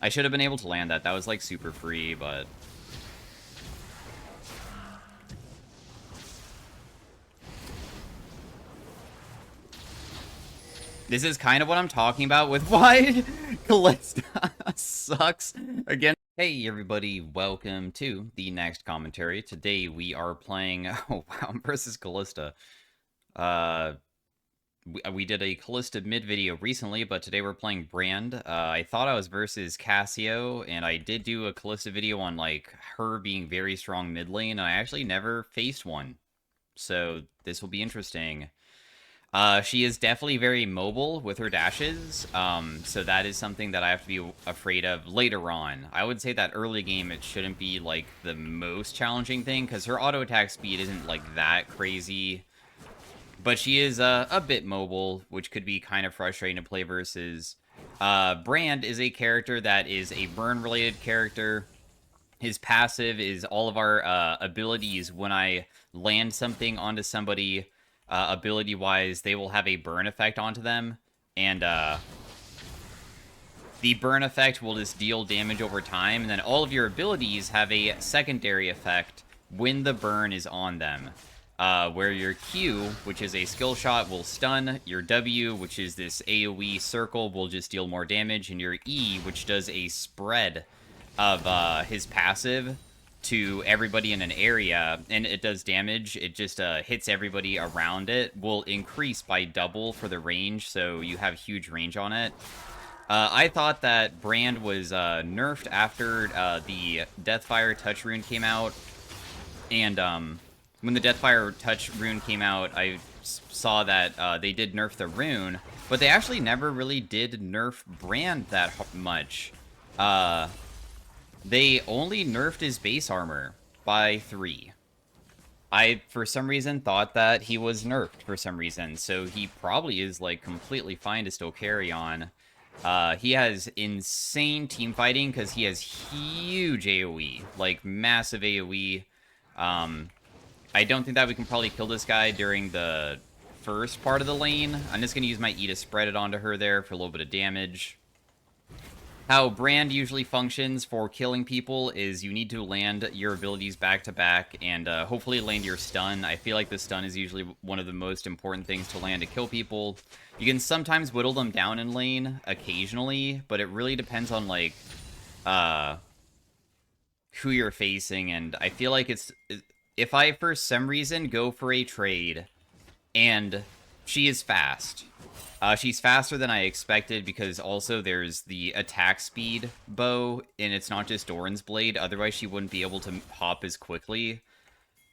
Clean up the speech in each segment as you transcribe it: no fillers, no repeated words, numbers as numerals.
I should have been able to land that. That was, like, super free, but... This is kind of what I'm talking about with why Callista sucks again. Hey everybody, welcome to the next commentary. Today we are playing, oh wow, versus Callista. We did a Callista mid video recently, but today we're playing Brand. I thought I was versus Cassio, and I did do a Callista video on, like, her being very strong mid lane, and I actually never faced one. So this will be interesting. She is definitely very mobile with her dashes, so that is something that I have to be afraid of later on. I would say that early game it shouldn't be, like, the most challenging thing, because her auto attack speed isn't, like, that crazy. But she is a bit mobile, which could be kind of frustrating to play versus. Brand is a character that is a burn-related character. His passive is all of our abilities. When I land something onto somebody, ability-wise, they will have a burn effect onto them. And the burn effect will just deal damage over time. And then all of your abilities have a secondary effect when the burn is on them. Where your Q, which is a skill shot, will stun. Your W, which is this AoE circle, will just deal more damage. And your E, which does a spread of his passive to everybody in an area, and it does damage. It just hits everybody around it, will increase by double for the range, so you have huge range on it. I thought that Brand was nerfed after the Deathfire Touch rune came out, and when the Deathfire Touch rune came out, I saw that they did nerf the rune, but they actually never really did nerf Brand that much. They only nerfed his base armor by 3. I, for some reason, thought that he was nerfed for some reason, so he probably is, like, completely fine to still carry on. He has insane team fighting because he has huge AoE, like, massive AoE. I don't think that we can probably kill this guy during the first part of the lane. I'm just going to use my E to spread it onto her there for a little bit of damage. How Brand usually functions for killing people is you need to land your abilities back to back and hopefully land your stun. I feel like the stun is usually one of the most important things to land to kill people. You can sometimes whittle them down in lane occasionally, but it really depends on, like, who you're facing, and I feel like if I for some reason go for a trade and she is fast. She's faster than I expected because also there's the attack speed bow, and it's not just Doran's blade. Otherwise, she wouldn't be able to hop as quickly.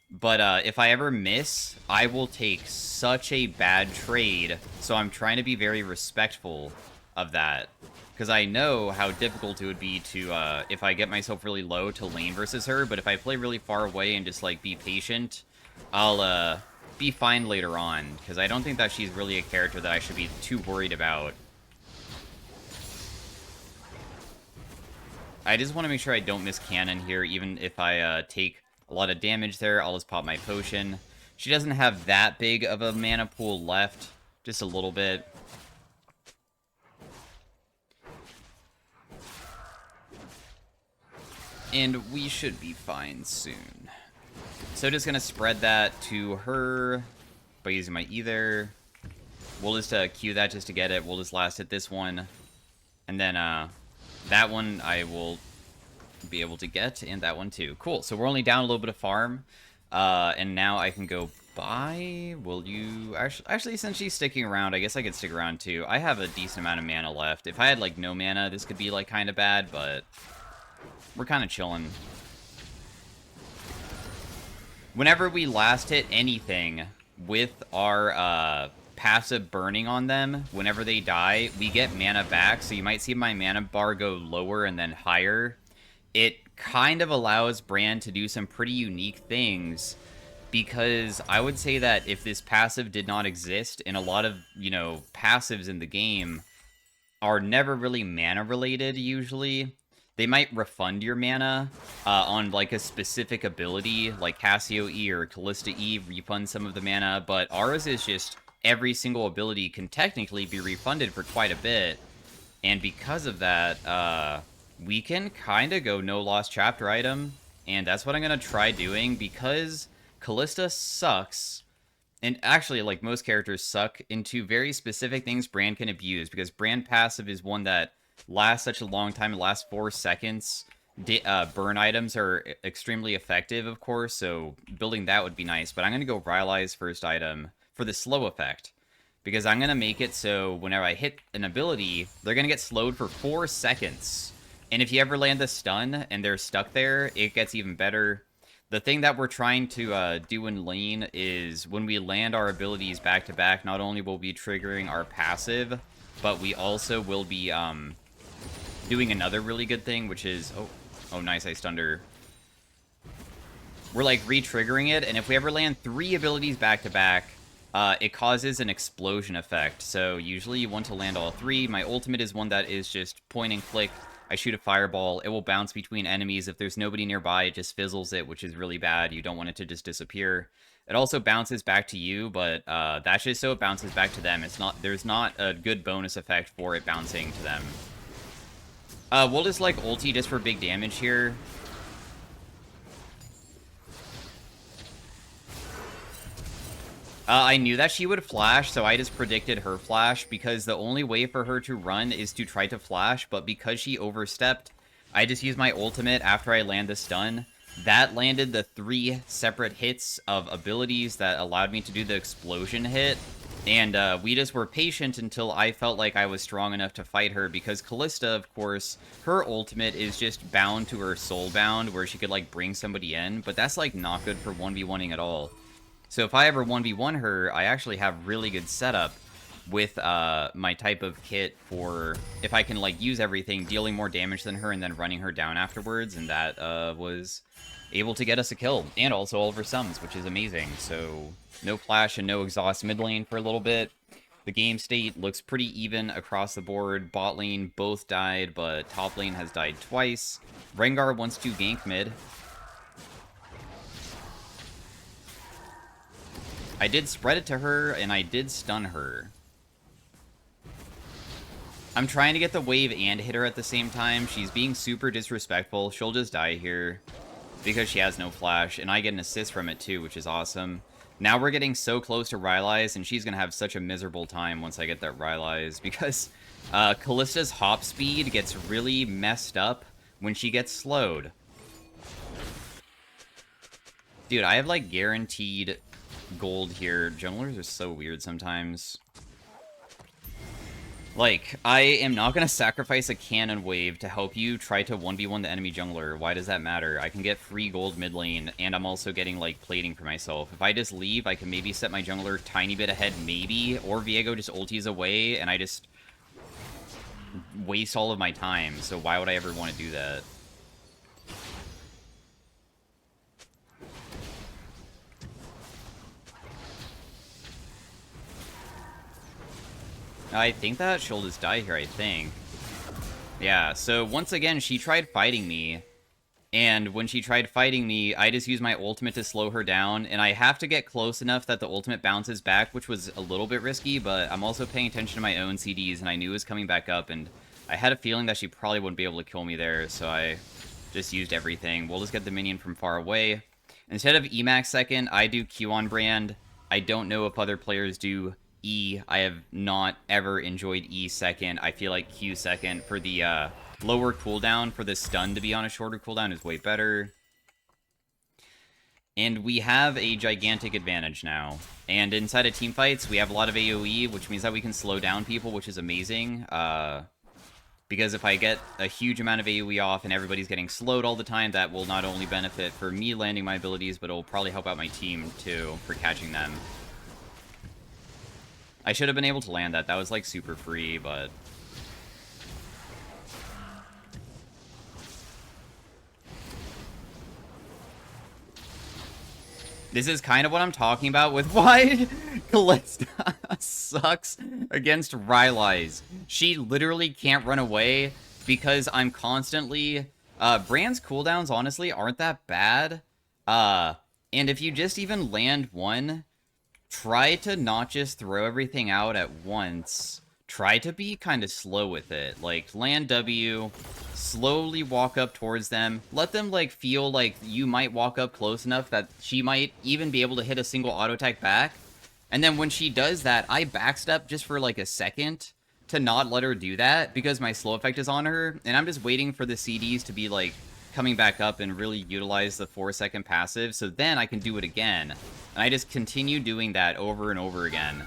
But if I ever miss, I will take such a bad trade. So I'm trying to be very respectful of that. Because I know how difficult it would be to, if I get myself really low, to lane versus her. But if I play really far away and just, like, be patient, I'll, be fine later on, because I don't think that she's really a character that I should be too worried about. I just want to make sure I don't miss cannon here, even if I take a lot of damage there. I'll just pop my potion. She doesn't have that big of a mana pool left, just a little bit. And we should be fine soon. So just gonna spread that to her by using my either. We'll just Q that just to get it. We'll just last hit this one. And then that one I will be able to get, and that one too. Cool, so we're only down a little bit of farm. And now I can go buy. Will you... Actually, since she's sticking around, I guess I could stick around too. I have a decent amount of mana left. If I had, like, no mana, this could be, like, kind of bad, but we're kind of chilling. Whenever we last hit anything with our passive burning on them, whenever they die, we get mana back. So you might see my mana bar go lower and then higher. It kind of allows Brand to do some pretty unique things, because I would say that if this passive did not exist, and a lot of, you know, passives in the game are never really mana related usually. They might refund your mana on, like, a specific ability, like Cassio E or Callista E refund some of the mana, but ours is just every single ability can technically be refunded for quite a bit, and because of that, we can kind of go no lost chapter item, and that's what I'm going to try doing, because Callista sucks, and actually, like, most characters suck into very specific things Brand can abuse, because Brand passive is one that lasts such a long time, it lasts 4 seconds. Burn items are extremely effective, of course, so building that would be nice, but I'm going to go Rylais first item for the slow effect, because I'm going to make it so whenever I hit an ability, they're going to get slowed for 4 seconds. And if you ever land a stun and they're stuck there, it gets even better. The thing that we're trying to do in lane is when we land our abilities back to back, not only will we be triggering our passive, but we also will be doing another really good thing, which is... Oh, nice, I stunned her. We're, like, re-triggering it, and if we ever land 3 abilities back-to-back, it causes an explosion effect. So usually you want to land all 3. My ultimate is one that is just point and click. I shoot a fireball. It will bounce between enemies. If there's nobody nearby, it just fizzles it, which is really bad. You don't want it to just disappear. It also bounces back to you, but that's just so it bounces back to them. There's not a good bonus effect for it bouncing to them. We'll just, like, ulti just for big damage here. I knew that she would flash, so I just predicted her flash, because the only way for her to run is to try to flash, but because she overstepped, I just used my ultimate after I land the stun. That landed the 3 separate hits of abilities that allowed me to do the explosion hit. And we just were patient until I felt like I was strong enough to fight her, because Callista, of course, her ultimate is just bound to her soulbound, where she could, like, bring somebody in, but that's, like, not good for 1v1ing at all. So if I ever 1v1 her, I actually have really good setup with my type of kit for if I can, like, use everything, dealing more damage than her and then running her down afterwards, and that was able to get us a kill, and also all of her sums, which is amazing. So no flash and no exhaust mid lane for a little bit. The game state looks pretty even across the board. Bot lane both died, but top lane has died twice. Rengar wants to gank mid. I did spread it to her, and I did stun her. I'm trying to get the wave and hit her at the same time. She's being super disrespectful. She'll just die here because she has no flash, and I get an assist from it too, which is awesome. Now we're getting so close to Rylais, and she's going to have such a miserable time once I get that Rylais, because Callista's hop speed gets really messed up when she gets slowed. Dude, I have, like, guaranteed gold here. Junglers are so weird sometimes. Like, I am not going to sacrifice a cannon wave to help you try to 1v1 the enemy jungler. Why does that matter? I can get free gold mid lane, and I'm also getting, like, plating for myself. If I just leave, I can maybe set my jungler tiny bit ahead, maybe, or Viego just ultis away, and I just waste all of my time. So why would I ever want to do that? I think that she'll just die here, I think. Yeah, so once again, she tried fighting me. And when she tried fighting me, I just used my ultimate to slow her down. And I have to get close enough that the ultimate bounces back, which was a little bit risky. But I'm also paying attention to my own CDs, and I knew it was coming back up. And I had a feeling that she probably wouldn't be able to kill me there, so I just used everything. We'll just get the minion from far away. Instead of Emax second, I do Q on Brand. I don't know if other players do E. I have not ever enjoyed E second. I feel like Q second for the lower cooldown, for the stun to be on a shorter cooldown is way better. And we have a gigantic advantage now. And inside of teamfights, we have a lot of AoE, which means that we can slow down people, which is amazing. Because if I get a huge amount of AoE off and everybody's getting slowed all the time, that will not only benefit for me landing my abilities, but it will probably help out my team, too, for catching them. I should have been able to land that. That was, like, super free, but... This is kind of what I'm talking about with why Callista sucks against Rylais. She literally can't run away because I'm constantly... Brand's cooldowns, honestly, aren't that bad. And if you just even land one... Try to not just throw everything out at once. Try to be kind of slow with it. Like, land W, slowly walk up towards them. Let them, like, feel like you might walk up close enough that she might even be able to hit a single auto attack back. And then when she does that, I backstep just for, like, a second to not let her do that because my slow effect is on her. And I'm just waiting for the CDs to be, like, coming back up and really utilize the 4-second passive. So then I can do it again. And I just continue doing that over and over again.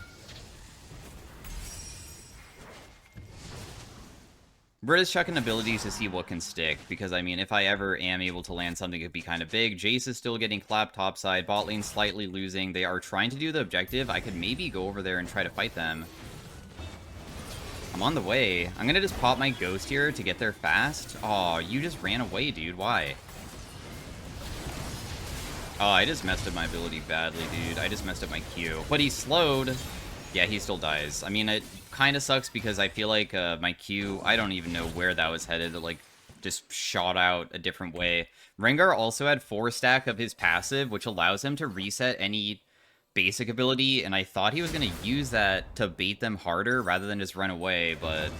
We're just chucking abilities to see what can stick, because, I mean, if I ever am able to land something, it'd be kind of big. Jace is still getting clapped topside, bot lane slightly losing. They are trying to do the objective. I could maybe go over there and try to fight them. I'm on the way. I'm gonna just pop my ghost here to get there fast. Aw, you just ran away, dude. Why? Oh, I just messed up my ability badly, dude. I just messed up my Q. But he's slowed. Yeah, he still dies. I mean, it kind of sucks because I feel like my Q, I don't even know where that was headed. It, like, just shot out a different way. Rengar also had 4 stack of his passive, which allows him to reset any basic ability, and I thought he was going to use that to bait them harder rather than just run away, but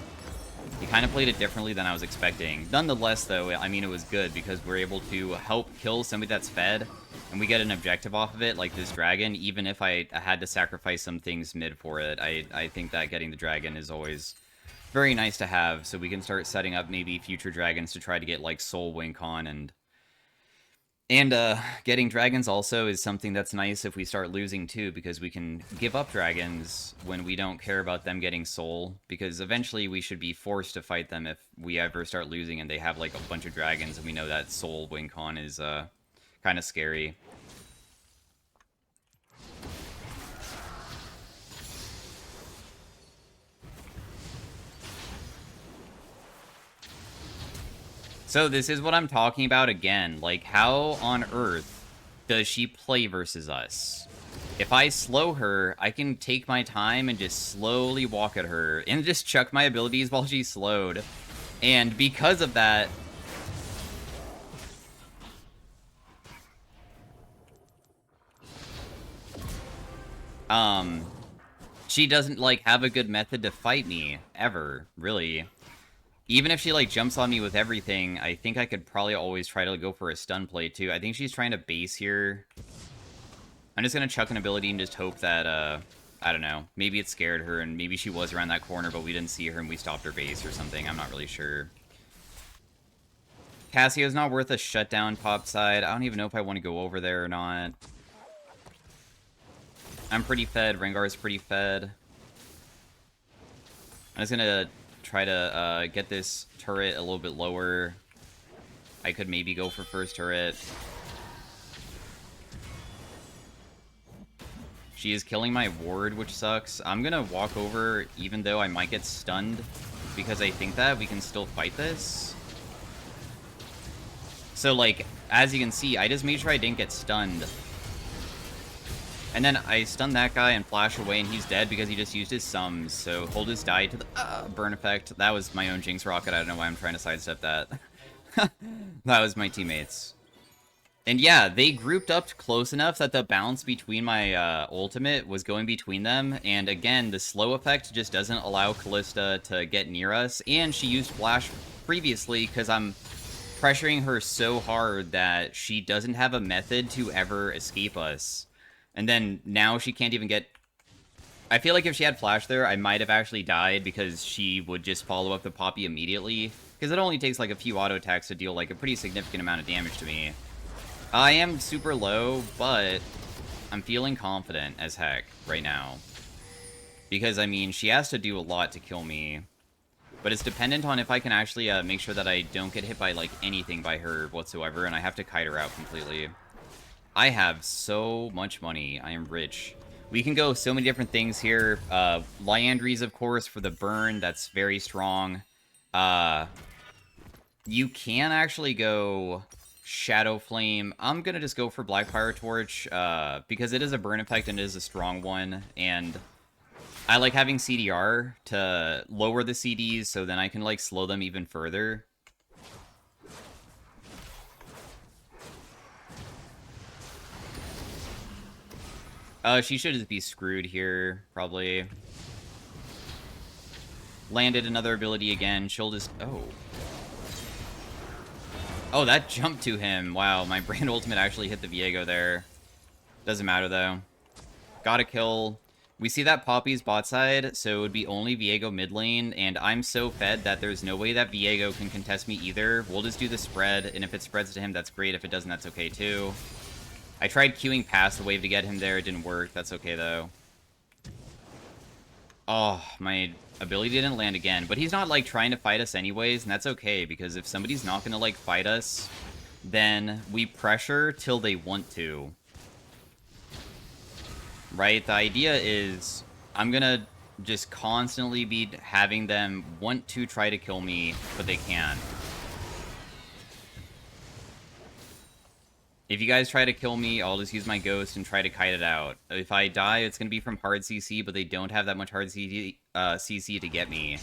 he kind of played it differently than I was expecting. Nonetheless, though, I mean, it was good because we're able to help kill somebody that's fed, and we get an objective off of it, like this dragon, even if I had to sacrifice some things mid for it. I think that getting the dragon is always very nice to have, so we can start setting up maybe future dragons to try to get, like, Soul Wink on, and getting dragons also is something that's nice if we start losing too, because we can give up dragons when we don't care about them getting soul, because eventually we should be forced to fight them if we ever start losing and they have, like, a bunch of dragons, and we know that soul win con is kind of scary. So this is what I'm talking about again. Like, how on earth does she play versus us? If I slow her, I can take my time and just slowly walk at her and just chuck my abilities while she's slowed. And because of that... she doesn't, like, have a good method to fight me, ever, really. Even if she, like, jumps on me with everything, I think I could probably always try to go for a stun play, too. I think she's trying to base here. I'm just gonna chuck an ability and just hope that, I don't know. Maybe it scared her, and maybe she was around that corner, but we didn't see her and we stopped her base or something. I'm not really sure. Cassio's not worth a shutdown top side. I don't even know if I want to go over there or not. I'm pretty fed. Rengar's pretty fed. I'm just gonna try to get this turret a little bit lower. I could maybe go for first turret. She is killing my ward, which sucks. I'm gonna walk over, even though I might get stunned, because I think that we can still fight this. So, like, as you can see, I just made sure I didn't get stunned. And then I stun that guy and flash away, and he's dead because he just used his sums. So hold his die to the burn effect. That was my own Jinx rocket. I don't know why I'm trying to sidestep that. That was my teammates. And yeah, they grouped up close enough that the balance between my ultimate was going between them. And again, the slow effect just doesn't allow Kalista to get near us. And she used flash previously because I'm pressuring her so hard that she doesn't have a method to ever escape us. And then now she can't even get... I feel like if she had flash there, I might have actually died because she would just follow up the Poppy immediately. Because it only takes like a few auto attacks to deal like a pretty significant amount of damage to me. I am super low, but I'm feeling confident as heck right now. Because, I mean, she has to do a lot to kill me. But it's dependent on if I can actually make sure that I don't get hit by like anything by her whatsoever, and I have to kite her out completely. I have so much money. I am rich. We can go so many different things here. Liandry's, of course, for the burn. That's very strong. You can actually go Shadow Flame. I'm going to just go for Black Fire Torch because it is a burn effect and it is a strong one. And I like having CDR to lower the CDs so then I can like slow them even further. She should just be screwed here, probably. Landed another ability again. She'll just... Oh. Oh, that jumped to him. Wow, my Brand ultimate actually hit the Viego there. Doesn't matter, though. Gotta kill. We see that Poppy's bot side, so it would be only Viego mid lane, and I'm so fed that there's no way that Viego can contest me either. We'll just do the spread, and if it spreads to him, that's great. If it doesn't, that's okay, too. I tried queuing past the wave to get him there. It didn't work. That's okay, though. Oh, my ability didn't land again. But he's not, like, trying to fight us anyways, and that's okay, because if somebody's not gonna, like, fight us, then we pressure till they want to. Right? The idea is I'm gonna just constantly be having them want to try to kill me, but they can't. If you guys try to kill me, I'll just use my ghost and try to kite it out. If I die, it's gonna be from hard CC, but they don't have that much hard CC to get me.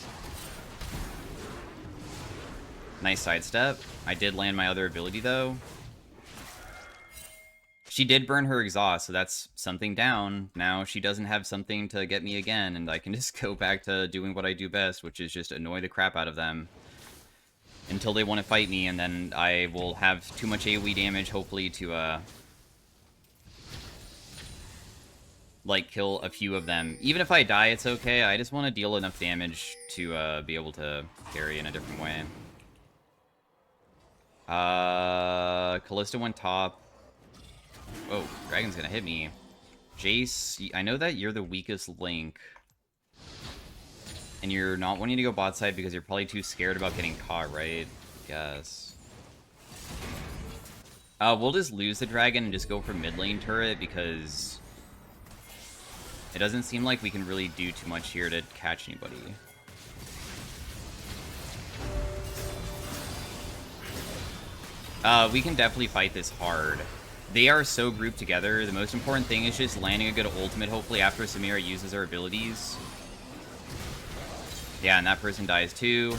Nice sidestep. I did land my other ability, though. She did burn her exhaust, so that's something down. Now she doesn't have something to get me again, and I can just go back to doing what I do best, which is just annoy the crap out of them until they want to fight me, and then I will have too much AoE damage, hopefully, to, like, kill a few of them. Even if I die, it's okay. I just want to deal enough damage to, be able to carry in a different way. Kalista went top. Oh, Dragon's gonna hit me. Jace, I know that you're the weakest link. And you're not wanting to go bot side because you're probably too scared about getting caught, right? Yes. We'll just lose the dragon and just go for mid lane turret because it doesn't seem like we can really do too much here to catch anybody. We can definitely fight this hard. They are so grouped together. The most important thing is just landing a good ultimate, hopefully after Samira uses her abilities. Yeah, and that person dies too.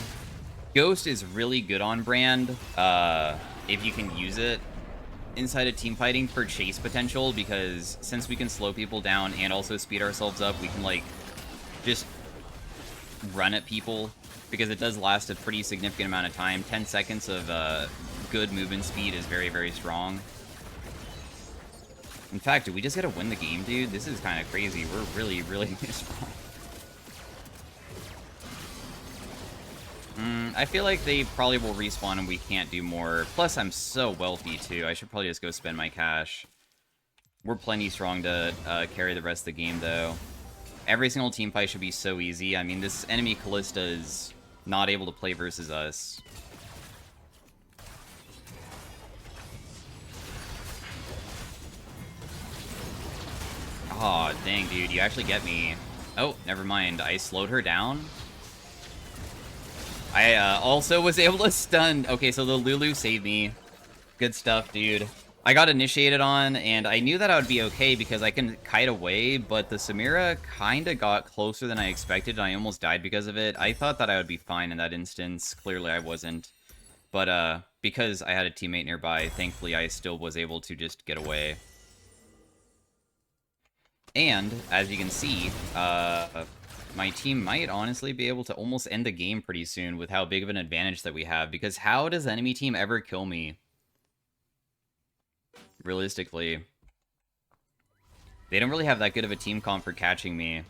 Ghost is really good on Brand, if you can use it inside of team fighting for chase potential, because since we can slow people down and also speed ourselves up, we can, like, just run at people, because it does last a pretty significant amount of time. 10 seconds of good movement speed is very, very strong. In fact, do we just gotta win the game, dude? This is kind of crazy. We're really, really strong. I feel like they probably will respawn and we can't do more. Plus, I'm so wealthy, too. I should probably just go spend my cash. We're plenty strong to carry the rest of the game, though. Every single team fight should be so easy. I mean, this enemy Kalista is not able to play versus us. Aw, dang, dude. You actually get me. Oh, never mind. I slowed her down. I also was able to stun. Okay, so the Lulu saved me. Good stuff, dude. I got initiated on, and I knew that I would be okay because I can kite away, but the Samira kind of got closer than I expected, and I almost died because of it. I thought that I would be fine in that instance. Clearly, I wasn't. But because I had a teammate nearby, thankfully, I still was able to just get away. And, as you can see, my team might honestly be able to almost end the game pretty soon with how big of an advantage that we have, because how does the enemy team ever kill me? Realistically. They don't really have that good of a team comp for catching me.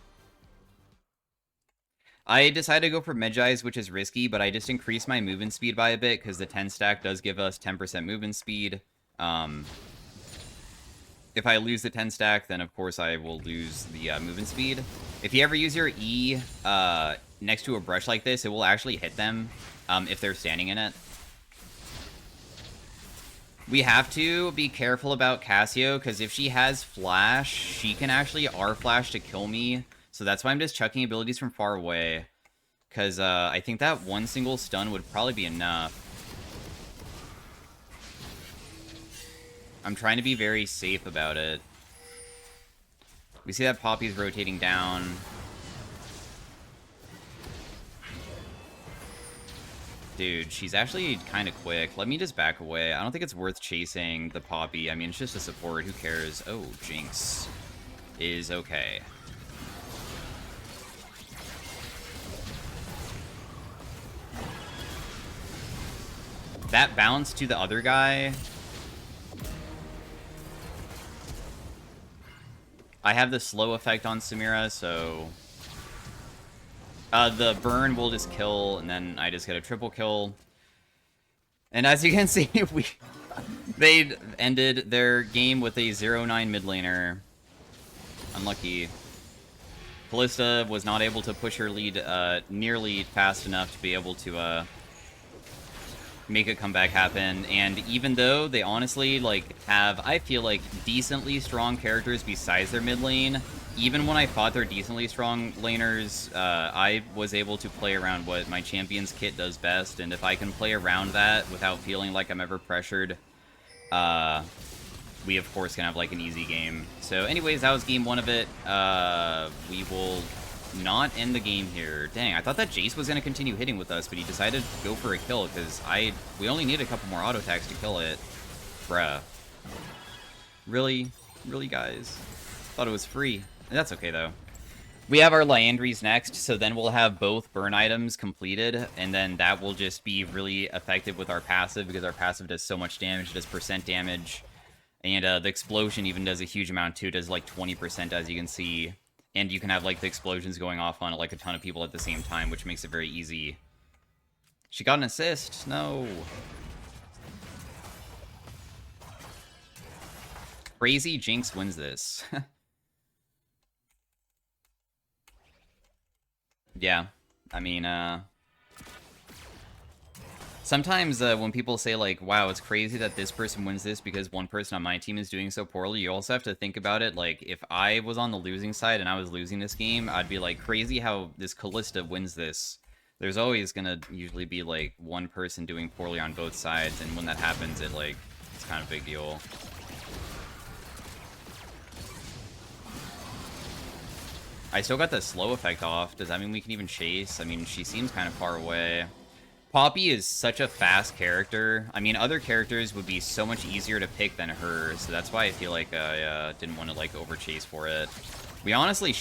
I decided to go for Medjai's, which is risky, but I just increased my movement speed by a bit, because the 10 stack does give us 10% movement speed. If I lose the 10 stack, then of course I will lose the movement speed. If you ever use your E next to a brush like this, it will actually hit them if they're standing in it. We have to be careful about Cassio, because if she has flash, she can actually R-flash to kill me. So that's why I'm just chucking abilities from far away. Because I think that one single stun would probably be enough. I'm trying to be very safe about it. We see that Poppy's rotating down. Dude, she's actually kind of quick. Let me just back away. I don't think it's worth chasing the Poppy. I mean, it's just a support. Who cares? Oh, Jinx is okay. that bounce to the other guy... I have the slow effect on Samira, so... the burn will just kill, and then I just get a triple kill. And as you can see, they ended their game with a 0-9 mid laner. Unlucky. Kalista was not able to push her lead nearly fast enough to be able to make a comeback happen. And even though they honestly have, I feel like, decently strong characters besides their mid lane, even when I fought their decently strong laners, I was able to play around what my champion's kit does best, and if I can play around that without feeling like I'm ever pressured, we of course can have like an easy game. So anyways, that was game 1 of it. We will not end the game here. Dang, I thought that Jace was going to continue hitting with us, but he decided to go for a kill, because we only need a couple more auto attacks to kill it. Bruh. Really? Really, guys? Thought it was free. That's okay, though. We have our Liandry's next, so then we'll have both burn items completed, and then that will just be really effective with our passive, because our passive does so much damage, it does percent damage, and the explosion even does a huge amount too, it does like 20% as you can see, and you can have like the explosions going off on like a ton of people at the same time, which makes it very easy. She got an assist? No. Crazy Jinx wins this. Yeah, I mean, sometimes when people say, like, wow, it's crazy that this person wins this because one person on my team is doing so poorly, you also have to think about it, like, if I was on the losing side and I was losing this game, I'd be like, crazy how this Kalista wins this. There's always gonna usually be, like, one person doing poorly on both sides, and when that happens, it's kind of a big deal. I still got the slow effect off. Does that mean we can even chase? I mean, she seems kind of far away. Poppy is such a fast character. I mean, other characters would be so much easier to pick than her, so that's why I feel like I didn't want to, like, over-chase for it. We honestly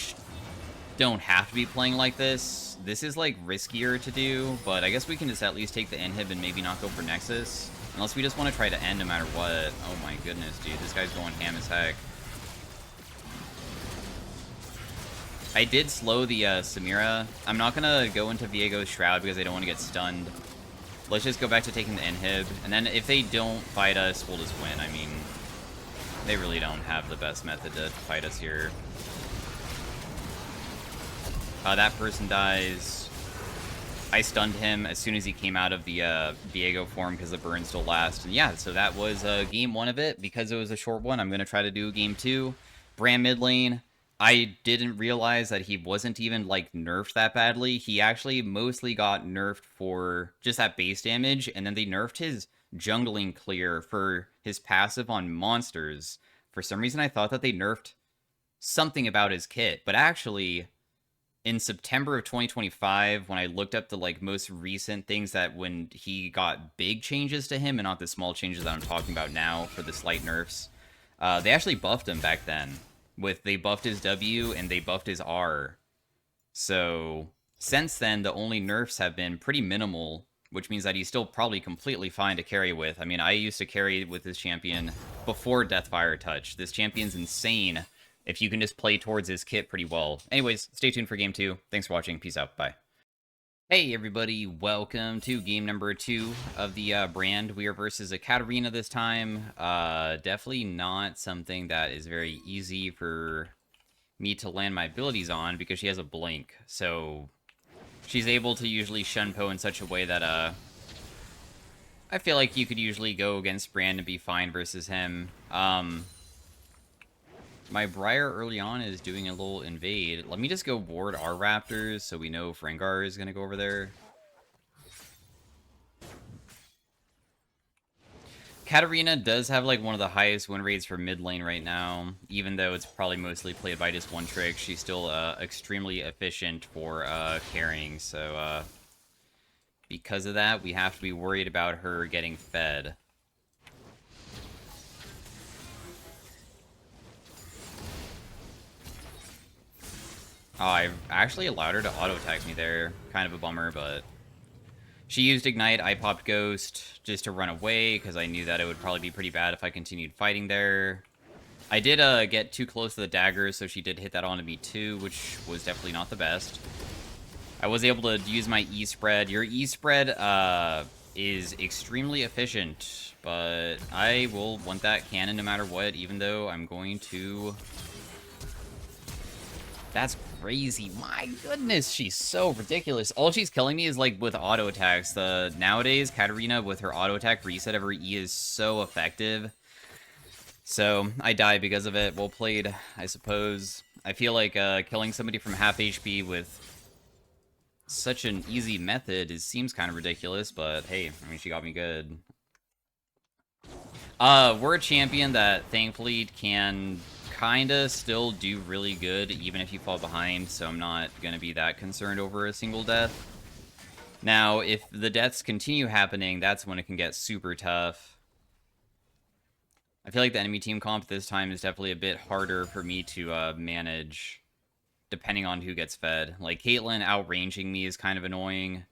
don't have to be playing like this. This is, like, riskier to do, but I guess we can just at least take the inhib and maybe not go for Nexus. Unless we just want to try to end no matter what. Oh my goodness, dude. This guy's going ham as heck. I did slow the Samira. I'm not going to go into Viego's Shroud because I don't want to get stunned. Let's just go back to taking the inhib. And then if they don't fight us, we'll just win. I mean, they really don't have the best method to fight us here. That person dies. I stunned him as soon as he came out of the Viego form because the burn still lasts. And yeah, so that was game 1 of it. Because it was a short one, I'm going to try to do game 2. Bram mid lane. I didn't realize that he wasn't even, like, nerfed that badly. He actually mostly got nerfed for just that base damage, and then they nerfed his jungling clear for his passive on monsters. For some reason, I thought that they nerfed something about his kit, but actually, in September of 2025, when I looked up the, like, most recent things that when he got big changes to him, and not the small changes that I'm talking about now for the slight nerfs, they actually buffed him back then. They buffed his W and they buffed his R. So, since then, the only nerfs have been pretty minimal, which means that he's still probably completely fine to carry with. I mean, I used to carry with this champion before Deathfire Touch. This champion's insane if you can just play towards his kit pretty well. Anyways, stay tuned for game 2. Thanks for watching. Peace out. Bye. Hey everybody, welcome to game number 2 of the brand. We are versus a Katarina this time. Definitely not something that is very easy for me to land my abilities on because she has a blink. So she's able to usually shunpo in such a way that I feel like you could usually go against Brand and be fine versus him. My Briar early on is doing a little invade. Let me just go ward our Raptors so we know Frengar is going to go over there. Katarina does have like one of the highest win rates for mid lane right now. Even though it's probably mostly played by just one trick, she's still extremely efficient for carrying. So because of that, we have to be worried about her getting fed. Oh, I actually allowed her to auto-attack me there. Kind of a bummer, but She used Ignite, I popped Ghost just to run away, because I knew that it would probably be pretty bad if I continued fighting there. I did get too close to the daggers, so she did hit that onto me too, which was definitely not the best. I was able to use my E-spread. Your E-spread is extremely efficient, but I will want that cannon no matter what, even though I'm going to... That's crazy. My goodness, she's so ridiculous. All she's killing me is, like, with auto attacks. Nowadays, Katarina, with her auto attack reset of her E is so effective. So, I died because of it. Well played, I suppose. I feel like killing somebody from half HP with such an easy method seems kind of ridiculous, but hey, I mean, she got me good. We're a champion that thankfully can kinda still do really good even if you fall behind, so I'm not gonna be that concerned over a single death. Now, if the deaths continue happening, that's when it can get super tough. I feel like the enemy team comp this time is definitely a bit harder for me to manage, depending on who gets fed. Like, Caitlyn outranging me is kind of annoying.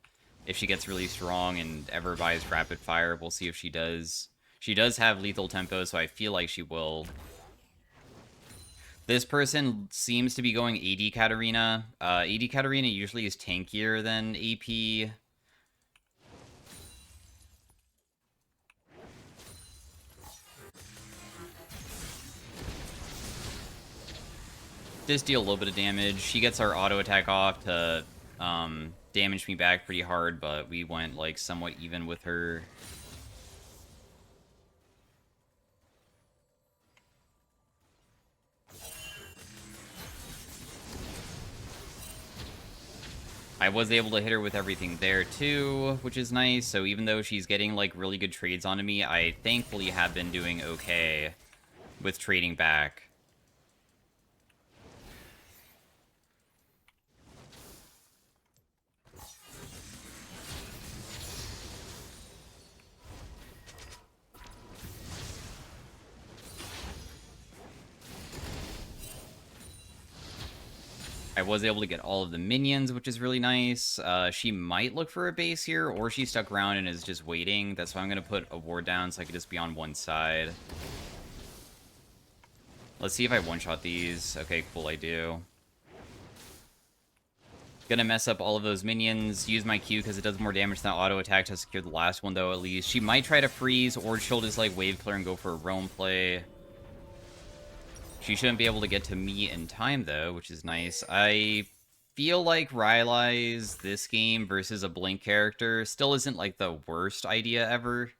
If she gets really strong and ever buys rapid fire, we'll see if she does. She does have lethal tempo, so I feel like she will. This person seems to be going AD Katarina. AD Katarina usually is tankier than AP. Just deal a little bit of damage. She gets our auto attack off to damage me back pretty hard, but we went like somewhat even with her. I was able to hit her with everything there too, which is nice. So even though she's getting like really good trades onto me, I thankfully have been doing okay with trading back. I was able to get all of the minions, which is really nice. She might look for a base here, or she stuck around and is just waiting. That's why I'm going to put a ward down so I can just be on one side. Let's see if I one-shot these. Okay, cool, I do. Gonna mess up all of those minions. Use my Q because it does more damage than auto attack to secure the last one, though, at least. She might try to freeze, or she'll just, like, wave clear and go for a roam play. She shouldn't be able to get to me in time, though, which is nice. I feel like Rylais this game versus a Blink character still isn't, like, the worst idea ever.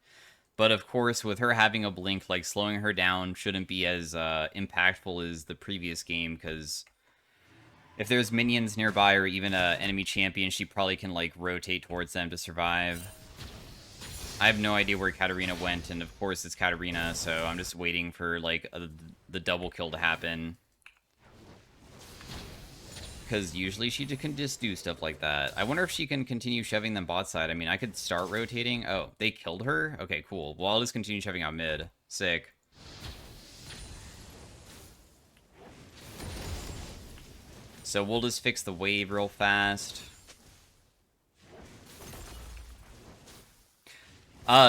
But, of course, with her having a Blink, like, slowing her down shouldn't be as impactful as the previous game, because if there's minions nearby or even an enemy champion, she probably can, like, rotate towards them to survive. I have no idea where Katarina went, and of course it's Katarina, so I'm just waiting for, like, the double kill to happen. Because usually she can just do stuff like that. I wonder if she can continue shoving them bot side. I mean, I could start rotating. Oh, they killed her? Okay, cool. Well, I'll just continue shoving out mid. Sick. So we'll just fix the wave real fast.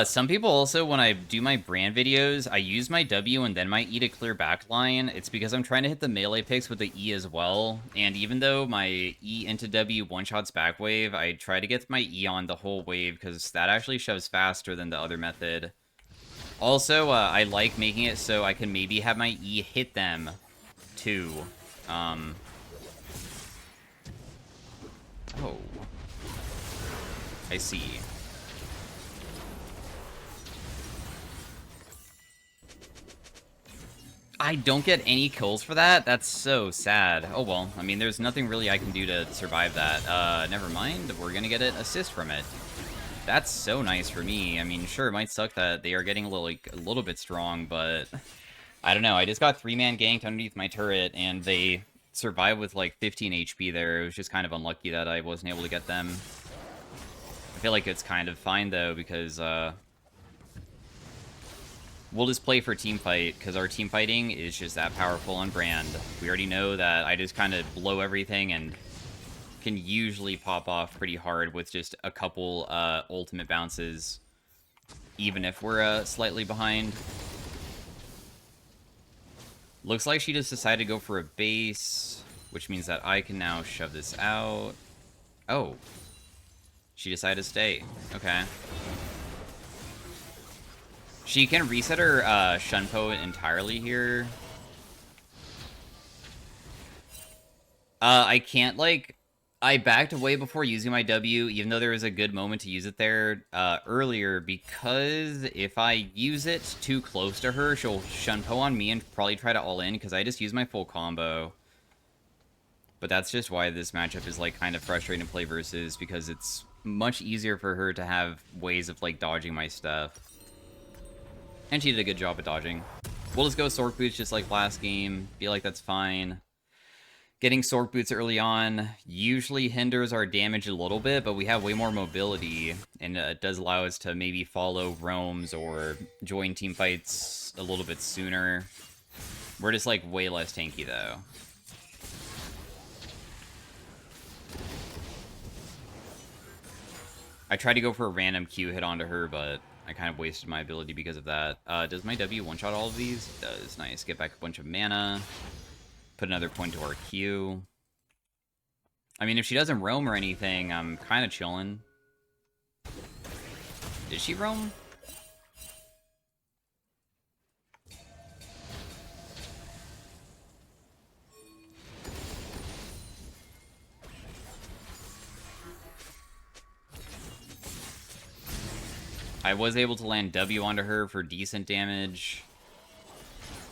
Some people also, when I do my brand videos, I use my W and then my E to clear backline. It's because I'm trying to hit the melee picks with the E as well. And even though my E into W one-shots back wave, I try to get my E on the whole wave because that actually shoves faster than the other method. Also, I like making it so I can maybe have my E hit them, too. Oh. I see. I don't get any kills for that? That's so sad. Oh well, I mean, there's nothing really I can do to survive that. Never mind, we're gonna get an assist from it. That's so nice for me. I mean, sure, it might suck that they are getting a little bit strong, but I don't know. I just got 3-man ganked underneath my turret, and they survived with like 15 HP there. It was just kind of unlucky that I wasn't able to get them. I feel like it's kind of fine, though, because we'll just play for team fight, because our team fighting is just that powerful on brand. We already know that I just kind of blow everything and can usually pop off pretty hard with just a couple ultimate bounces, even if we're slightly behind. Looks like she just decided to go for a base, which means that I can now shove this out. Oh. She decided to stay. Okay. She can reset her Shunpo entirely here. I can't, like... I backed away before using my W, even though there was a good moment to use it there earlier, because if I use it too close to her, she'll Shunpo on me and probably try to all-in, because I just use my full combo. But that's just why this matchup is, like, kind of frustrating to play versus, because it's much easier for her to have ways of, like, dodging my stuff. And she did a good job at dodging. We'll just go Sork Boots just like last game. Feel like that's fine. Getting Sork Boots early on usually hinders our damage a little bit, but we have way more mobility, and it does allow us to maybe follow roams or join team fights a little bit sooner. We're just, like, way less tanky, though. I tried to go for a random Q hit onto her, but I kind of wasted my ability because of that. Does my W one-shot all of these? It does. Nice. Get back a bunch of mana. Put another point to our Q. I mean, if she doesn't roam or anything, I'm kind of chilling. Did she roam? I was able to land W onto her for decent damage.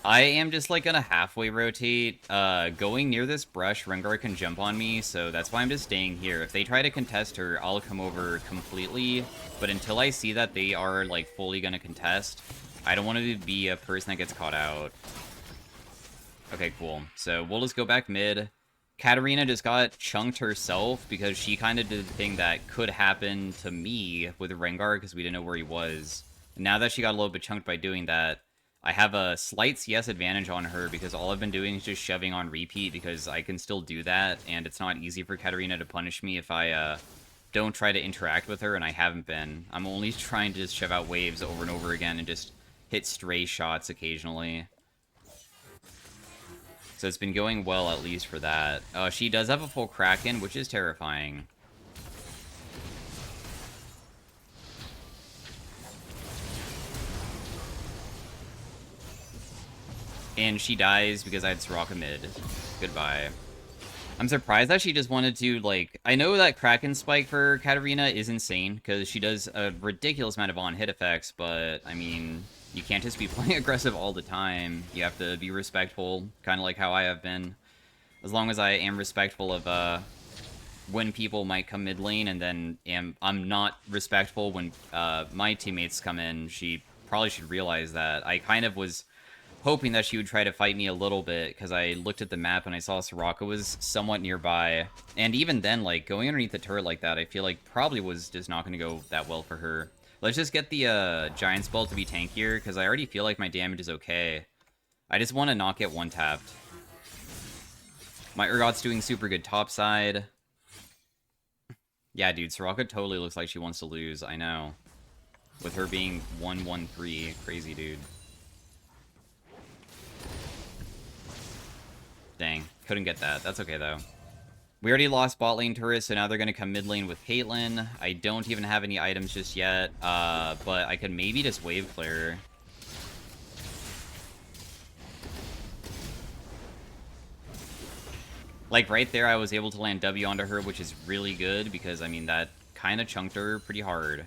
I am just, like, gonna halfway rotate. Going near this brush, Rengar can jump on me, so that's why I'm just staying here. If they try to contest her, I'll come over completely. But until I see that they are, like, fully gonna contest, I don't want to be a person that gets caught out. Okay, cool. So we'll just go back mid. Katarina just got chunked herself because she kind of did the thing that could happen to me with Rengar because we didn't know where he was. And now that she got a little bit chunked by doing that, I have a slight CS advantage on her because all I've been doing is just shoving on repeat because I can still do that, and it's not easy for Katarina to punish me if I don't try to interact with her, and I haven't been. I'm only trying to just shove out waves over and over again and just hit stray shots occasionally. So it's been going well, at least for that. She does have a full Kraken, which is terrifying. And she dies because I had Soraka mid. Goodbye. I'm surprised that she just wanted to, like... I know that Kraken spike for Katarina is insane, because she does a ridiculous amount of on-hit effects, but, I mean, you can't just be playing aggressive all the time. You have to be respectful, kind of like how I have been. As long as I am respectful of, when people might come mid lane, and then I'm not respectful when, my teammates come in, she probably should realize that. I kind of was hoping that she would try to fight me a little bit, because I looked at the map and I saw Soraka was somewhat nearby. And even then, like, going underneath the turret like that, I feel like probably was just not going to go that well for her. Let's just get the Giant Spell to be tankier, because I already feel like my damage is okay. I just want to not get one-tapped. My Urgot's doing super good topside. Yeah, dude, Soraka totally looks like she wants to lose, I know. With her being 1-1-3. Crazy, dude. Dang, couldn't get that. That's okay, though. We already lost bot lane turrets, so now they're going to come mid lane with Caitlyn. I don't even have any items just yet, but I could maybe just wave clear. Like, right there, I was able to land W onto her, which is really good, because, I mean, that kind of chunked her pretty hard.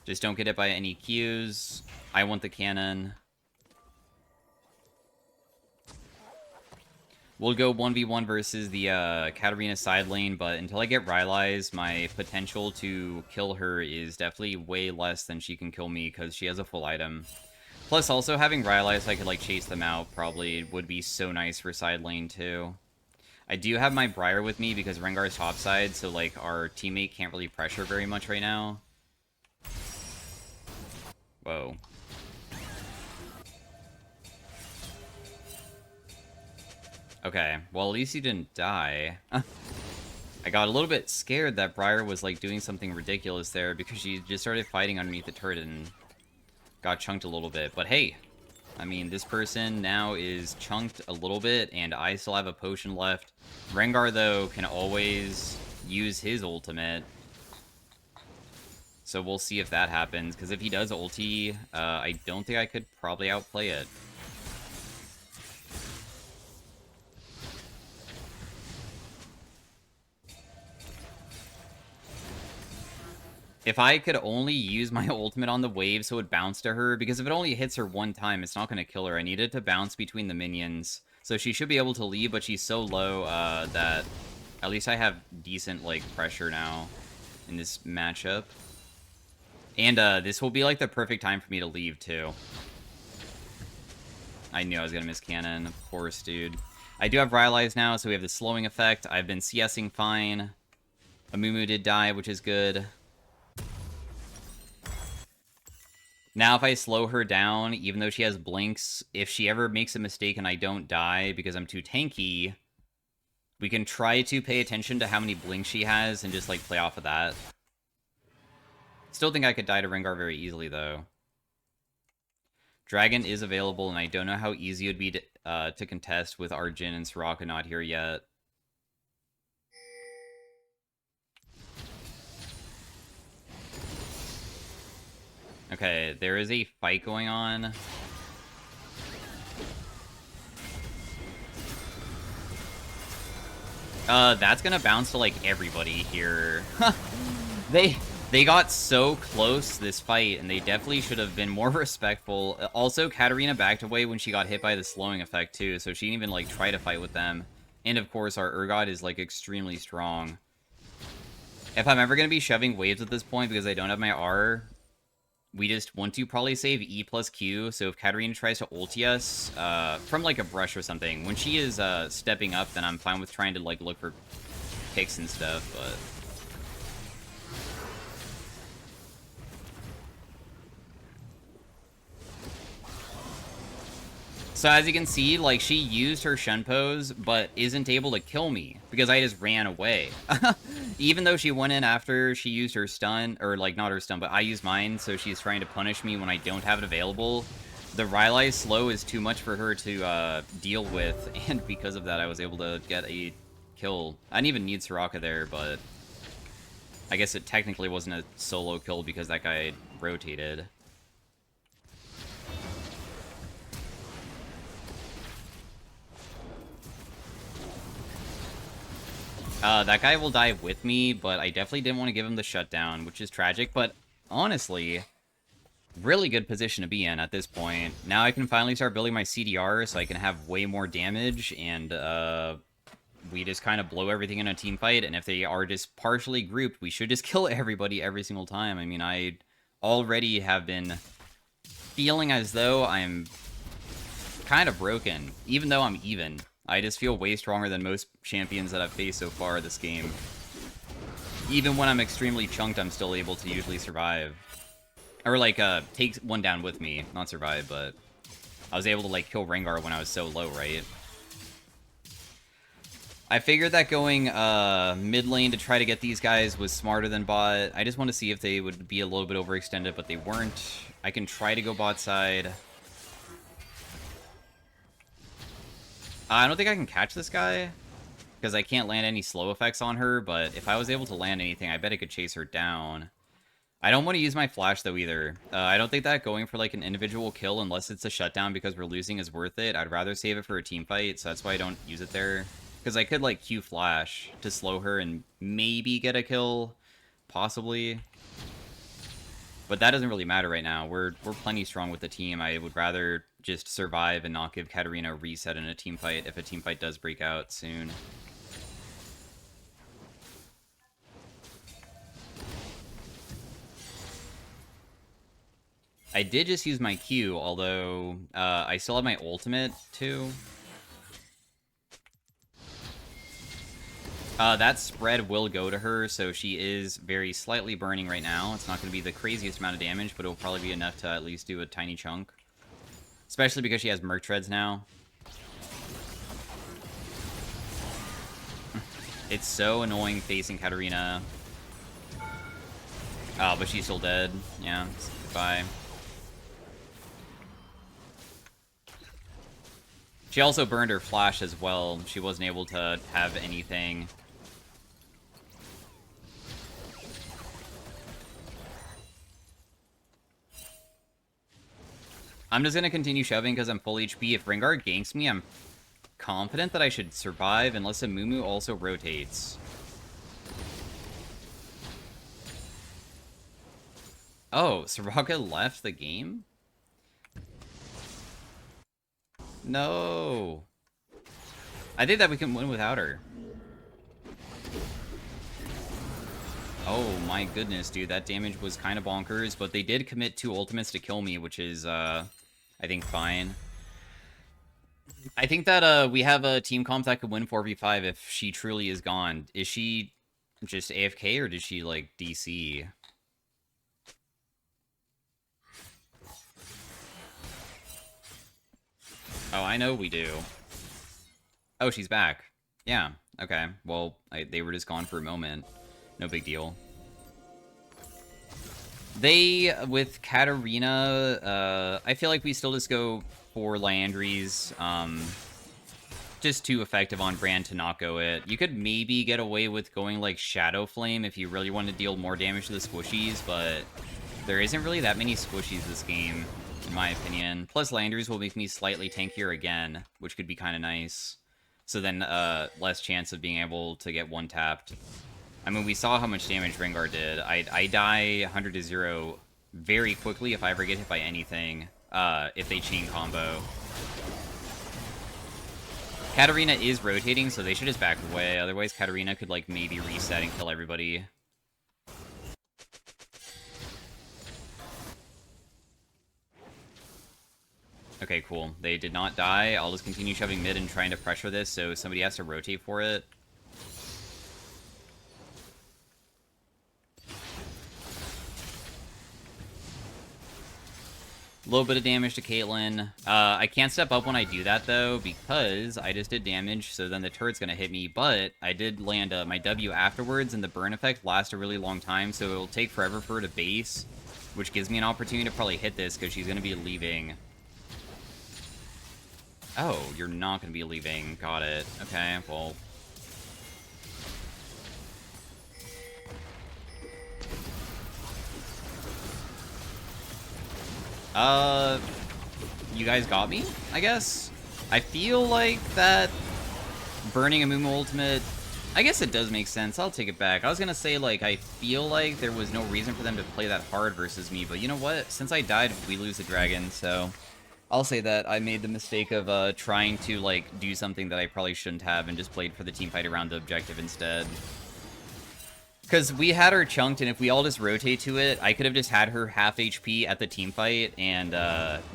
Just don't get hit by any Qs. I want the cannon. We'll go 1v1 versus the Katarina side lane, but until I get Rylais, my potential to kill her is definitely way less than she can kill me, because she has a full item. Plus, also, having Rylais, I could, like, chase them out probably would be so nice for side lane, too. I do have my Briar with me because Rengar's topside, so, like, our teammate can't really pressure very much right now. Whoa. Okay, well, at least he didn't die. I got a little bit scared that Briar was, like, doing something ridiculous there because she just started fighting underneath the turret and got chunked a little bit. But hey, I mean, this person now is chunked a little bit, and I still have a potion left. Rengar, though, can always use his ultimate. So we'll see if that happens, because if he does ulti, I don't think I could probably outplay it. If I could only use my ultimate on the wave so it bounced to her, because if it only hits her one time, it's not going to kill her. I need it to bounce between the minions. So she should be able to leave, but she's so low that at least I have decent, like, pressure now in this matchup. And this will be, like, the perfect time for me to leave, too. I knew I was going to miss cannon. Of course, dude. I do have Rylais now, so we have the slowing effect. I've been CSing fine. Amumu did die, which is good. Now, if I slow her down, even though she has blinks, if she ever makes a mistake and I don't die because I'm too tanky, we can try to pay attention to how many blinks she has and just, like, play off of that. Still think I could die to Rengar very easily, though. Dragon is available, and I don't know how easy it would be to contest with Arjun and Soraka not here yet. Okay, there is a fight going on. That's gonna bounce to, like, everybody here. They got so close this fight, and they definitely should have been more respectful. Also, Katarina backed away when she got hit by the slowing effect, too, so she didn't even, like, try to fight with them. And, of course, our Urgot is, like, extremely strong. If I'm ever gonna be shoving waves at this point because I don't have my R, we just want to probably save E plus Q, so if Katarina tries to ulti us, from, like, a brush or something, when she is, stepping up, then I'm fine with trying to, like, look for picks and stuff, but... So as you can see, like, she used her Shun pose, but isn't able to kill me, because I just ran away. Even though she went in after she used her stun, or, like, not her stun, but I used mine, so she's trying to punish me when I don't have it available. The Rylais slow is too much for her to deal with, and because of that, I was able to get a kill. I didn't even need Soraka there, but I guess it technically wasn't a solo kill because that guy rotated. That guy will die with me, but I definitely didn't want to give him the shutdown, which is tragic, but honestly, really good position to be in at this point. Now I can finally start building my CDR so I can have way more damage, and we just kind of blow everything in a team fight, and if they are just partially grouped, we should just kill everybody every single time. I mean, I already have been feeling as though I'm kind of broken, even though I'm even. I just feel way stronger than most champions that I've faced so far this game. Even when I'm extremely chunked, I'm still able to usually survive. Or, like, take one down with me. Not survive, but... I was able to, like, kill Rengar when I was so low, right? I figured that going mid lane to try to get these guys was smarter than bot. I just want to see if they would be a little bit overextended, but they weren't. I can try to go bot side. I don't think I can catch this guy, because I can't land any slow effects on her, but if I was able to land anything, I bet I could chase her down. I don't want to use my flash, though, either. I don't think that going for, like, an individual kill, unless it's a shutdown because we're losing, is worth it. I'd rather save it for a team fight, so that's why I don't use it there. Because I could, like, Q flash to slow her and maybe get a kill, possibly. But that doesn't really matter right now. We're plenty strong with the team. I would rather just survive and not give Katarina a reset in a team fight if a team fight does break out soon. I did just use my Q, although I still have my ultimate, too. That spread will go to her, so she is very slightly burning right now. It's not going to be the craziest amount of damage, but it will probably be enough to at least do a tiny chunk. Especially because she has Merc Treads now. It's so annoying facing Katarina. Oh, but she's still dead. Yeah, goodbye. She also burned her flash as well. She wasn't able to have anything. I'm just gonna continue shoving because I'm full HP. If Rengar ganks me, I'm confident that I should survive unless a Mumu also rotates. Oh, Soraka left the game? No. I think that we can win without her. Oh my goodness, dude. That damage was kind of bonkers, but they did commit 2 ultimates to kill me, which is, I think, fine. I think that we have a team comp that could win 4v5 if she truly is gone. Is she just AFK or did she, like, DC? Oh, I know we do. Oh, she's back. Yeah, okay. Well, they were just gone for a moment. No big deal. They, with Katarina, I feel like we still just go for Liandry's. Just too effective on Brand to not go it. You could maybe get away with going like Shadow Flame if you really want to deal more damage to the squishies, but there isn't really that many squishies this game, in my opinion. Plus, Landers will make me slightly tankier again, which could be kind of nice. So then, less chance of being able to get one-tapped. I mean, we saw how much damage Rengar did. I die 100 to 0 very quickly if I ever get hit by anything, if they chain combo. Katarina is rotating, so they should just back away. Otherwise, Katarina could, like, maybe reset and kill everybody. Okay, cool. They did not die. I'll just continue shoving mid and trying to pressure this, so somebody has to rotate for it. A little bit of damage to Caitlyn. I can't step up when I do that, though, because I just did damage, so then the turret's going to hit me. But I did land my W afterwards, and the burn effect lasts a really long time, so it'll take forever for her to base, which gives me an opportunity to probably hit this, because she's going to be leaving. Oh, you're not going to be leaving. Got it. Okay, well... you guys got me, I guess? I feel like that burning a Mumu ultimate, I guess it does make sense. I'll take it back. I was gonna say, like, I feel like there was no reason for them to play that hard versus me, but you know what? Since I died, we lose the dragon, so I'll say that I made the mistake of, trying to, like, do something that I probably shouldn't have and just played for the team fight around the objective instead. Because we had her chunked, and if we all just rotate to it, I could have just had her half HP at the team fight, and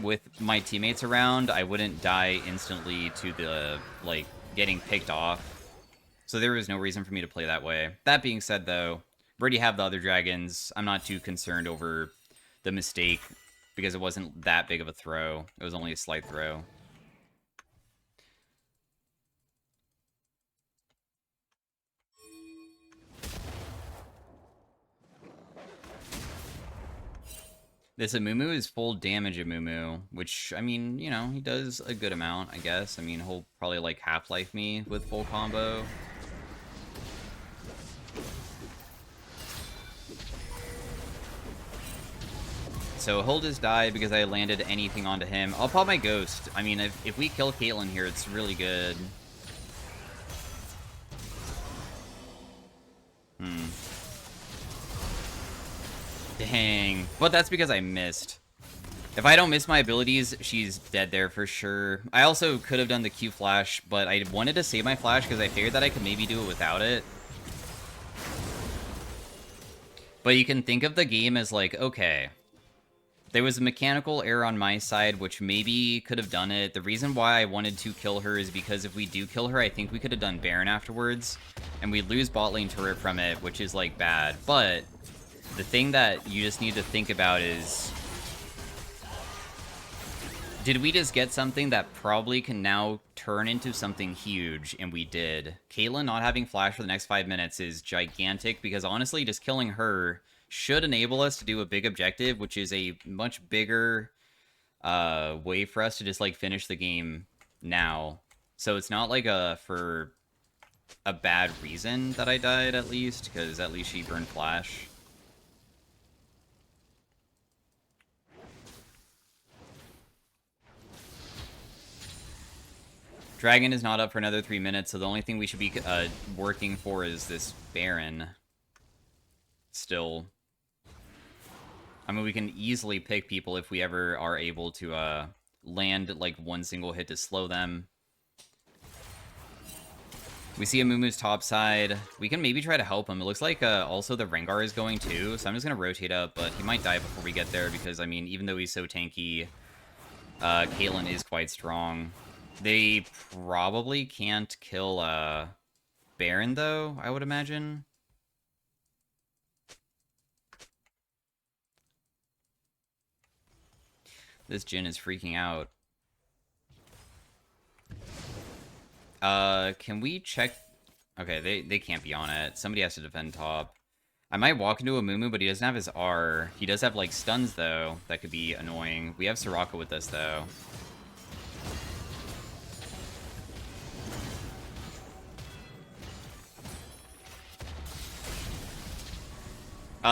with my teammates around, I wouldn't die instantly to the, like, getting picked off. So there was no reason for me to play that way. That being said, though, we already have the other dragons. I'm not too concerned over the mistake, because it wasn't that big of a throw. It was only a slight throw. This Amumu is full damage Amumu, which, I mean, you know, he does a good amount, I guess. I mean, he'll probably, like, half-life me with full combo. So he'll just die because I landed anything onto him. I'll pop my Ghost. I mean, if we kill Caitlyn here, it's really good. Dang. But that's because I missed. If I don't miss my abilities, she's dead there for sure. I also could have done the Q flash, but I wanted to save my flash because I figured that I could maybe do it without it. But you can think of the game as like, okay, there was a mechanical error on my side, which maybe could have done it. The reason why I wanted to kill her is because if we do kill her, I think we could have done Baron afterwards, and we'd lose bot lane turret from it, which is, like, bad. But the thing that you just need to think about is Did we just get something that probably can now turn into something huge? And we did. Caitlyn not having flash for the next 5 minutes is gigantic, because honestly, just killing her should enable us to do a big objective, which is a much bigger way for us to just, like, finish the game now. So it's not like for a bad reason that I died, at least, because at least she burned flash. Dragon is not up for another 3 minutes, so the only thing we should be working for is this Baron. Still. I mean, we can easily pick people if we ever are able to land, like, one single hit to slow them. We see Amumu's top side. We can maybe try to help him. It looks like also the Rengar is going too, so I'm just going to rotate up, but he might die before we get there because, I mean, even though he's so tanky, Caitlyn is quite strong. They probably can't kill Baron, though, I would imagine. This Jhin is freaking out. Can we check? Okay, they can't be on it. Somebody has to defend top. I might walk into a Mumu, but he doesn't have his R. He does have, like, stuns, though. That could be annoying. We have Soraka with us, though.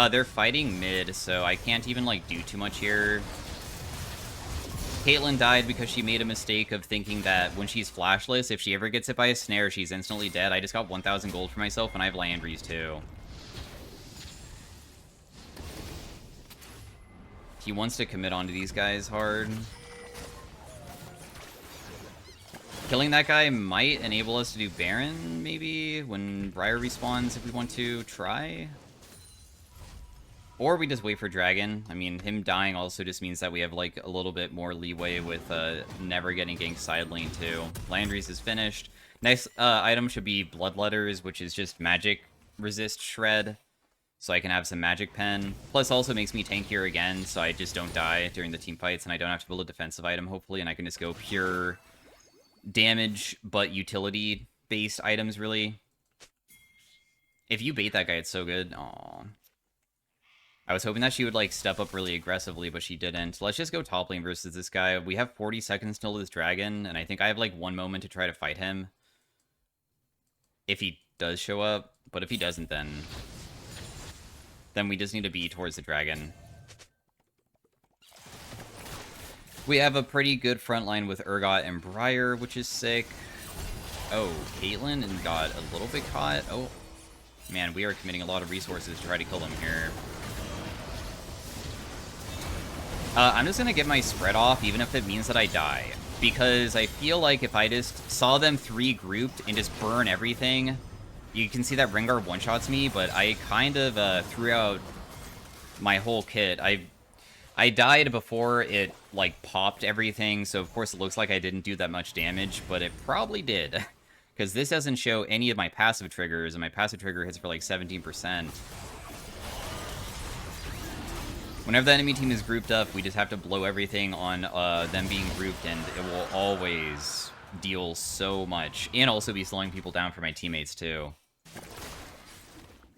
They're fighting mid, so I can't even, like, do too much here. Caitlyn died because she made a mistake of thinking that when she's flashless, if she ever gets hit by a snare, she's instantly dead. I just got 1,000 gold for myself, and I have Landry's too. He wants to commit onto these guys hard. Killing that guy might enable us to do Baron, maybe, when Rylais respawns if we want to try. Or we just wait for Dragon. I mean, him dying also just means that we have, like, a little bit more leeway with never getting ganked side lane, too. Landry's is finished. Next item should be Bloodletters, which is just magic resist shred. So I can have some magic pen. Plus also makes me tankier again, so I just don't die during the team fights, and I don't have to build a defensive item, hopefully, and I can just go pure damage, but utility-based items, really. If you bait that guy, it's so good. Aww. I was hoping that she would, like, step up really aggressively, but she didn't. Let's just go top lane versus this guy. We have 40 seconds till this dragon, and I think I have, like, 1 moment to try to fight him. If he does show up. But if he doesn't, then we just need to be towards the dragon. We have a pretty good front line with Urgot and Briar, which is sick. Oh, Caitlyn and got a little bit caught. Oh, man, we are committing a lot of resources to try to kill him here. I'm just going to get my spread off, even if it means that I die. Because I feel like if I just saw them 3 grouped and just burn everything, you can see that Rengar one-shots me, but I kind of threw out my whole kit. I died before it, like, popped everything, so of course it looks like I didn't do that much damage, but it probably did. Because this doesn't show any of my passive triggers, and my passive trigger hits for, like, 17%. Whenever the enemy team is grouped up, we just have to blow everything on them being grouped, and it will always deal so much. And also be slowing people down for my teammates, too.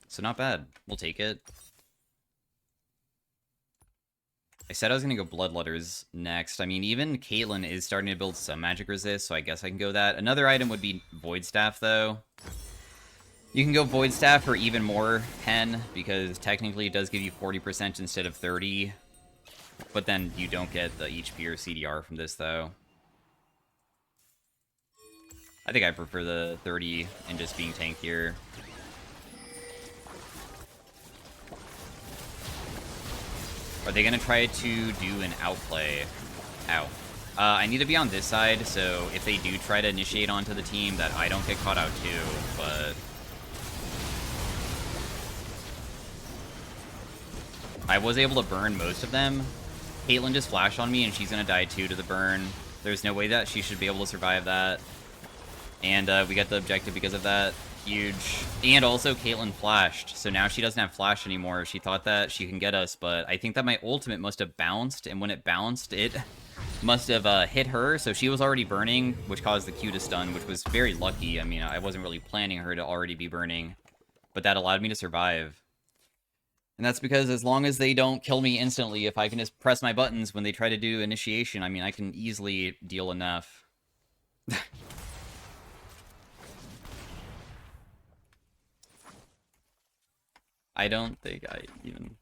So not bad. We'll take it. I said I was going to go Bloodletters next. I mean, even Caitlyn is starting to build some magic resist, so I guess I can go that. Another item would be Void Staff, though. You can go Void Staff for even more pen, because technically it does give you 40% instead of 30. But then you don't get the HP or CDR from this, though. I think I prefer the 30 and just being tankier. Are they going to try to do an outplay? Ow. I need to be on this side, so if they do try to initiate onto the team, that I don't get caught out too, but I was able to burn most of them. Caitlyn just flashed on me, and she's going to die too to the burn. There's no way that she should be able to survive that. And we got the objective because of that. Huge. And also Caitlyn flashed, so now she doesn't have flash anymore. She thought that she can get us, but I think that my ultimate must have bounced, and when it bounced, it must have hit her, so she was already burning, which caused the Q to stun, which was very lucky. I mean, I wasn't really planning her to already be burning, but that allowed me to survive. And that's because as long as they don't kill me instantly, if I can just press my buttons when they try to do initiation, I mean, I can easily deal enough. I don't think I even...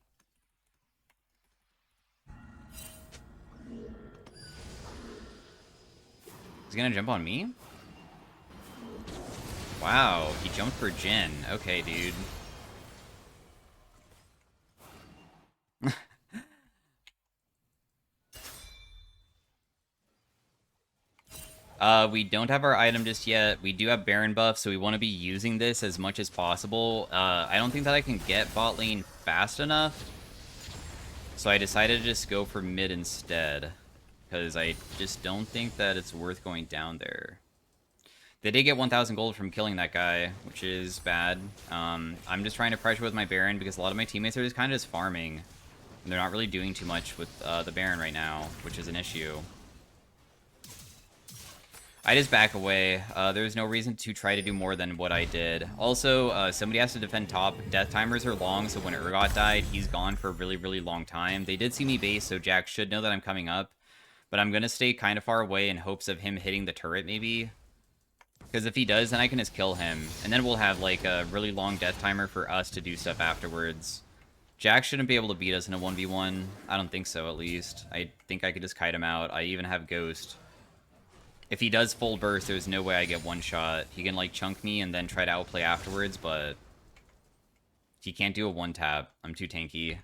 He's gonna jump on me? Wow, he jumped for Jin. Okay, dude. We don't have our item just yet. We do have Baron buff, so we want to be using this as much as possible. I don't think that I can get bot lane fast enough. So I decided to just go for mid instead. Because I just don't think that it's worth going down there. They did get 1,000 gold from killing that guy, which is bad. I'm just trying to pressure with my Baron because a lot of my teammates are just kind of just farming. And they're not really doing too much with the Baron right now, which is an issue. I just back away. There's no reason to try to do more than what I did. Also, somebody has to defend top. Death timers are long, so when Urgot died, he's gone for a really, really long time. They did see me base, so Jack should know that I'm coming up. But I'm going to stay kind of far away in hopes of him hitting the turret, maybe. Because if he does, then I can just kill him. And then we'll have, like, a really long death timer for us to do stuff afterwards. Jack shouldn't be able to beat us in a 1v1. I don't think so, at least. I think I could just kite him out. I even have Ghost. If he does full burst, there's no way I get one shot. He can, like, chunk me and then try to outplay afterwards, but... he can't do a one-tap. I'm too tanky.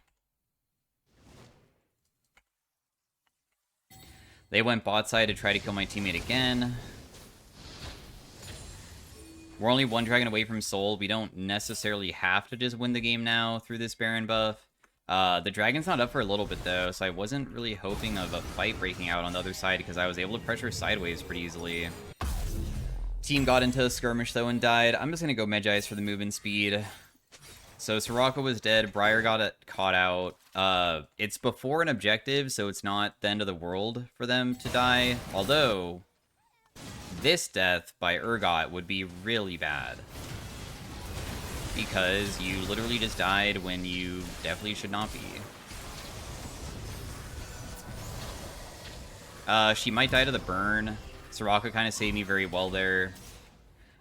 They went bot side to try to kill my teammate again. We're only one dragon away from Soul. We don't necessarily have to just win the game now through this Baron buff. The dragon's not up for a little bit, though, so I wasn't really hoping of a fight breaking out on the other side because I was able to pressure sideways pretty easily. Team got into a skirmish, though, and died. I'm just going to go Medjai's for the movement speed. So Soraka was dead. Briar got caught out. It's before an objective, so it's not the end of the world for them to die. Although, this death by Urgot would be really bad. Because you literally just died when you definitely should not be. She might die to the burn. Soraka kind of saved me very well there.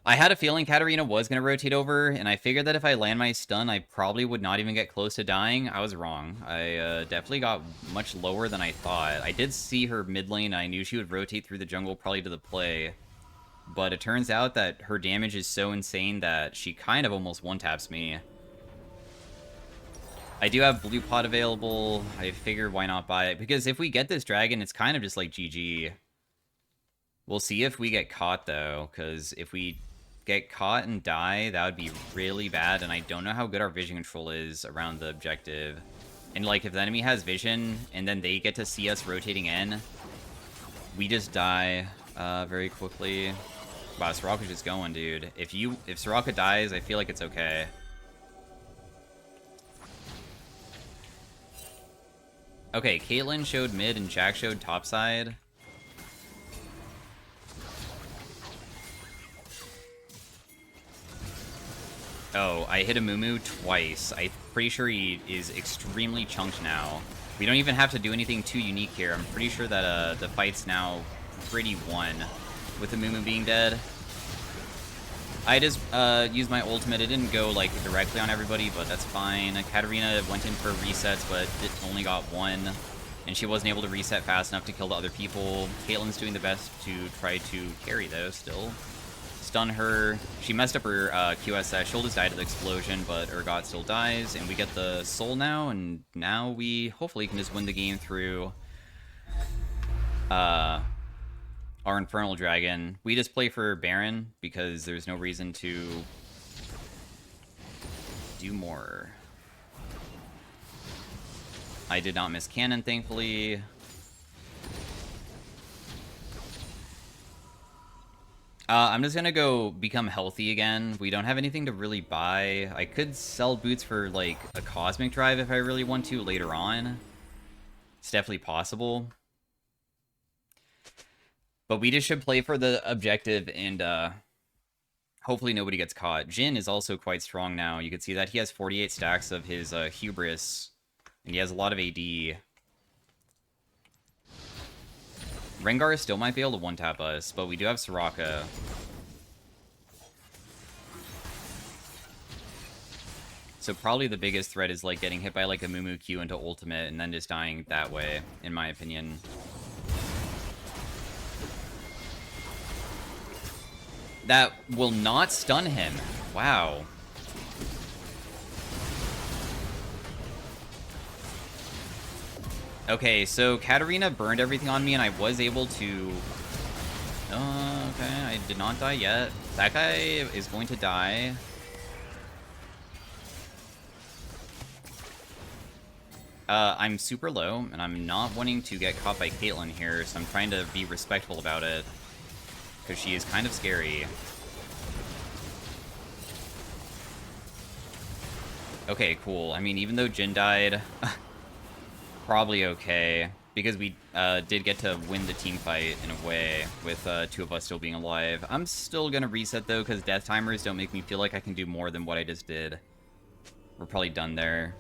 I had a feeling Katarina was going to rotate over, and I figured that if I land my stun, I probably would not even get close to dying. I was wrong. I definitely got much lower than I thought. I did see her mid lane. I knew she would rotate through the jungle probably to the play. But it turns out that her damage is so insane that she kind of almost one-taps me. I do have blue pot available. I figured why not buy it. Because if we get this dragon, it's kind of just like GG. We'll see if we get caught, though. Because if we get caught and die, that would be really bad. And I don't know how good our vision control is around the objective. And, like, if the enemy has vision, and then they get to see us rotating in, we just die very quickly. Wow, Soraka's just going, dude. If Soraka dies, I feel like it's okay. Okay, Caitlyn showed mid and Jack showed top side. Oh, I hit a Mumu twice. I'm pretty sure he is extremely chunked now. We don't even have to do anything too unique here. I'm pretty sure that the fight's now pretty won with the Mumu being dead. I just used my ultimate. It didn't go like directly on everybody, but that's fine. Katarina went in for resets, but it only got one, and she wasn't able to reset fast enough to kill the other people. Caitlyn's doing the best to try to carry, though, still. Stun her. She messed up her QSS. She'll just die to the explosion, but Urgot still dies, and we get the soul now, and now we hopefully can just win the game through our Infernal Dragon. We just play for Baron because there's no reason to do more. I did not miss cannon, thankfully. I'm just gonna go become healthy again. We don't have anything to really buy. I could sell boots for, like, a Cosmic Drive if I really want to later on. It's definitely possible. But we just should play for the objective and hopefully nobody gets caught. Jin is also quite strong now. You can see that he has 48 stacks of his hubris, and he has a lot of AD. Rengar still might be able to one-tap us, but we do have Soraka. So probably the biggest threat is like getting hit by like a Mumu Q into ultimate and then just dying that way, in my opinion. That will not stun him. Wow. Okay, so Katarina burned everything on me and I was able to... okay, I did not die yet. That guy is going to die. I'm super low, and I'm not wanting to get caught by Caitlyn here, so I'm trying to be respectful about it. Because she is kind of scary. Okay, cool. I mean, even though Jin died, probably okay. Because we did get to win the team fight in a way, with 2 of us still being alive. I'm still gonna reset, though, because death timers don't make me feel like I can do more than what I just did. We're probably done there.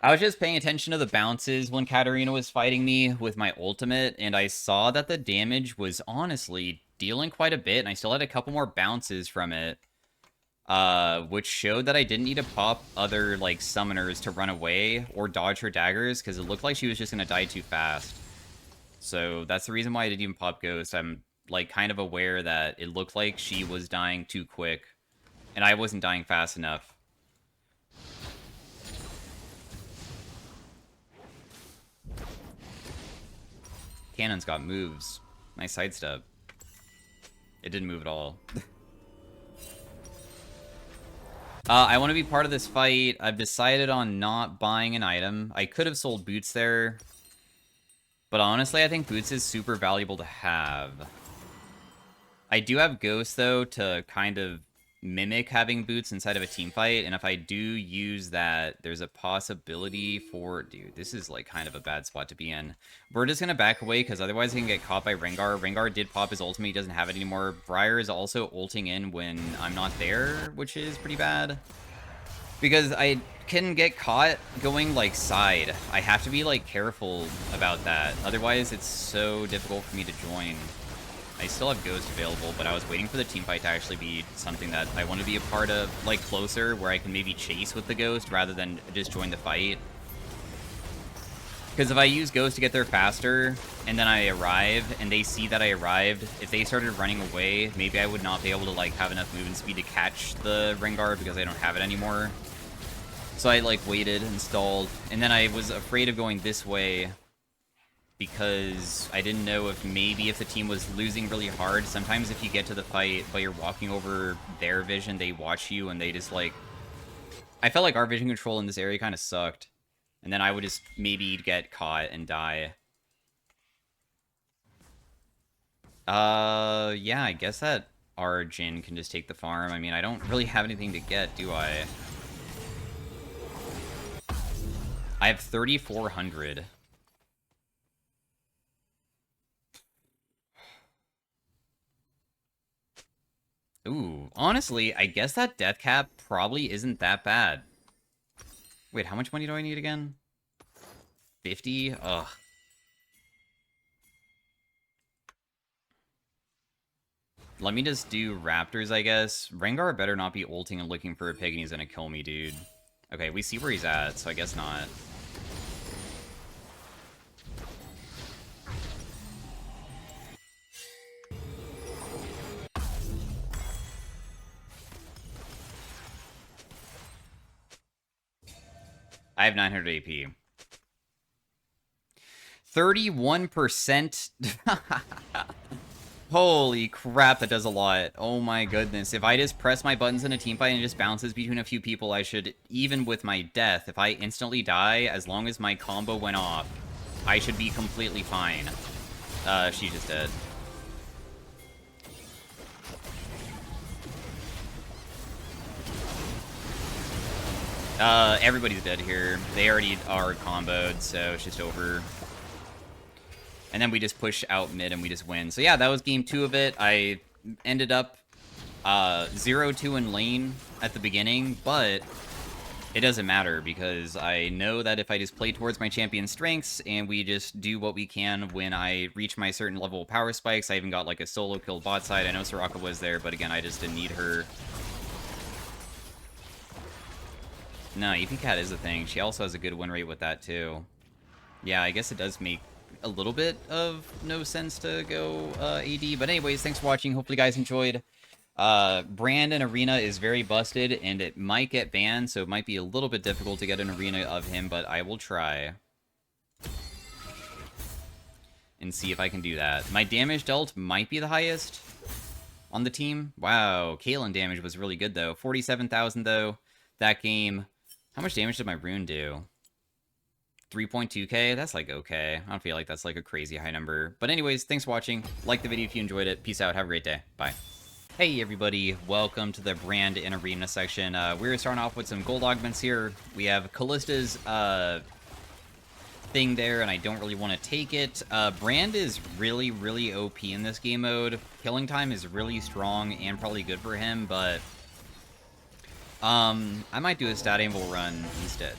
I was just paying attention to the bounces when Katarina was fighting me with my ultimate, and I saw that the damage was honestly dealing quite a bit, and I still had a couple more bounces from it, which showed that I didn't need to pop other, like, summoners to run away or dodge her daggers, because it looked like she was just going to die too fast. So that's the reason why I didn't even pop Ghost. I'm, like, kind of aware that it looked like she was dying too quick, and I wasn't dying fast enough. Cannon's got moves. Nice sidestep. It didn't move at all. I want to be part of this fight. I've decided on not buying an item. I could have sold boots there. But honestly, I think boots is super valuable to have. I do have Ghost, though, to kind of mimic having boots inside of a team fight, and if I do use that, there's a possibility for... Dude, this is, like, kind of a bad spot to be in. We're just gonna back away, because otherwise he can get caught by Rengar. Rengar did pop his ultimate, he doesn't have it anymore. Briar is also ulting in when I'm not there, which is pretty bad. Because I can get caught going, like, side. I have to be, like, careful about that. Otherwise, it's so difficult for me to join. I still have Ghost available, but I was waiting for the teamfight to actually be something that I want to be a part of, like, closer, where I can maybe chase with the Ghost rather than just join the fight. Because if I use Ghost to get there faster, and then I arrive, and they see that I arrived, if they started running away, maybe I would not be able to, like, have enough movement speed to catch the Rengar because I don't have it anymore. So I, like, waited and stalled, and then I was afraid of going this way, because I didn't know if maybe if the team was losing really hard, sometimes if you get to the fight but you're walking over their vision, they watch you and they just, like... I felt like our vision control in this area kind of sucked. And then I would just maybe get caught and die. Yeah, I guess that our Jin can just take the farm. I mean, I don't really have anything to get, do I? I have 3,400. Ooh, honestly, I guess that death cap probably isn't that bad. Wait, how much money do I need again? 50? Ugh. Let me just do Raptors, I guess. Rengar better not be ulting and looking for a pig and he's gonna kill me, dude. Okay, we see where he's at, so I guess not. I have 900 AP. 31%? Holy crap, that does a lot. Oh my goodness. If I just press my buttons in a teamfight and it just bounces between a few people, I should, even with my death, if I instantly die, as long as my combo went off, I should be completely fine. She's just dead. Everybody's dead here. They already are comboed, so it's just over. And then we just push out mid and we just win. So yeah, that was game 2 of it. I ended up 0-2 in lane at the beginning, but it doesn't matter because I know that if I just play towards my champion strengths and we just do what we can when I reach my certain level of power spikes. I even got like a solo kill bot side. I know Soraka was there, but again, I just didn't need her. No, EP Cat is a thing. She also has a good win rate with that too. Yeah, I guess it does make a little bit of no sense to go AD. But anyways, thanks for watching. Hopefully you guys enjoyed. Brand in Arena is very busted, and it might get banned, so it might be a little bit difficult to get an Arena of him, but I will try. And see if I can do that. My damage dealt might be the highest on the team. Wow, Caitlyn damage was really good, though. 47,000, though, that game. How much damage did my rune do? 3.2k? That's, like, okay. I don't feel like that's, like, a crazy high number. But anyways, thanks for watching. Like the video if you enjoyed it. Peace out. Have a great day. Bye. Hey everybody, welcome to the Brand in Arena section. We're starting off with some gold augments here. We have Kallista's thing there, and I don't really want to take it. Brand is really, really OP in this game mode. Killing time is really strong and probably good for him, but I might do a stat anvil run instead.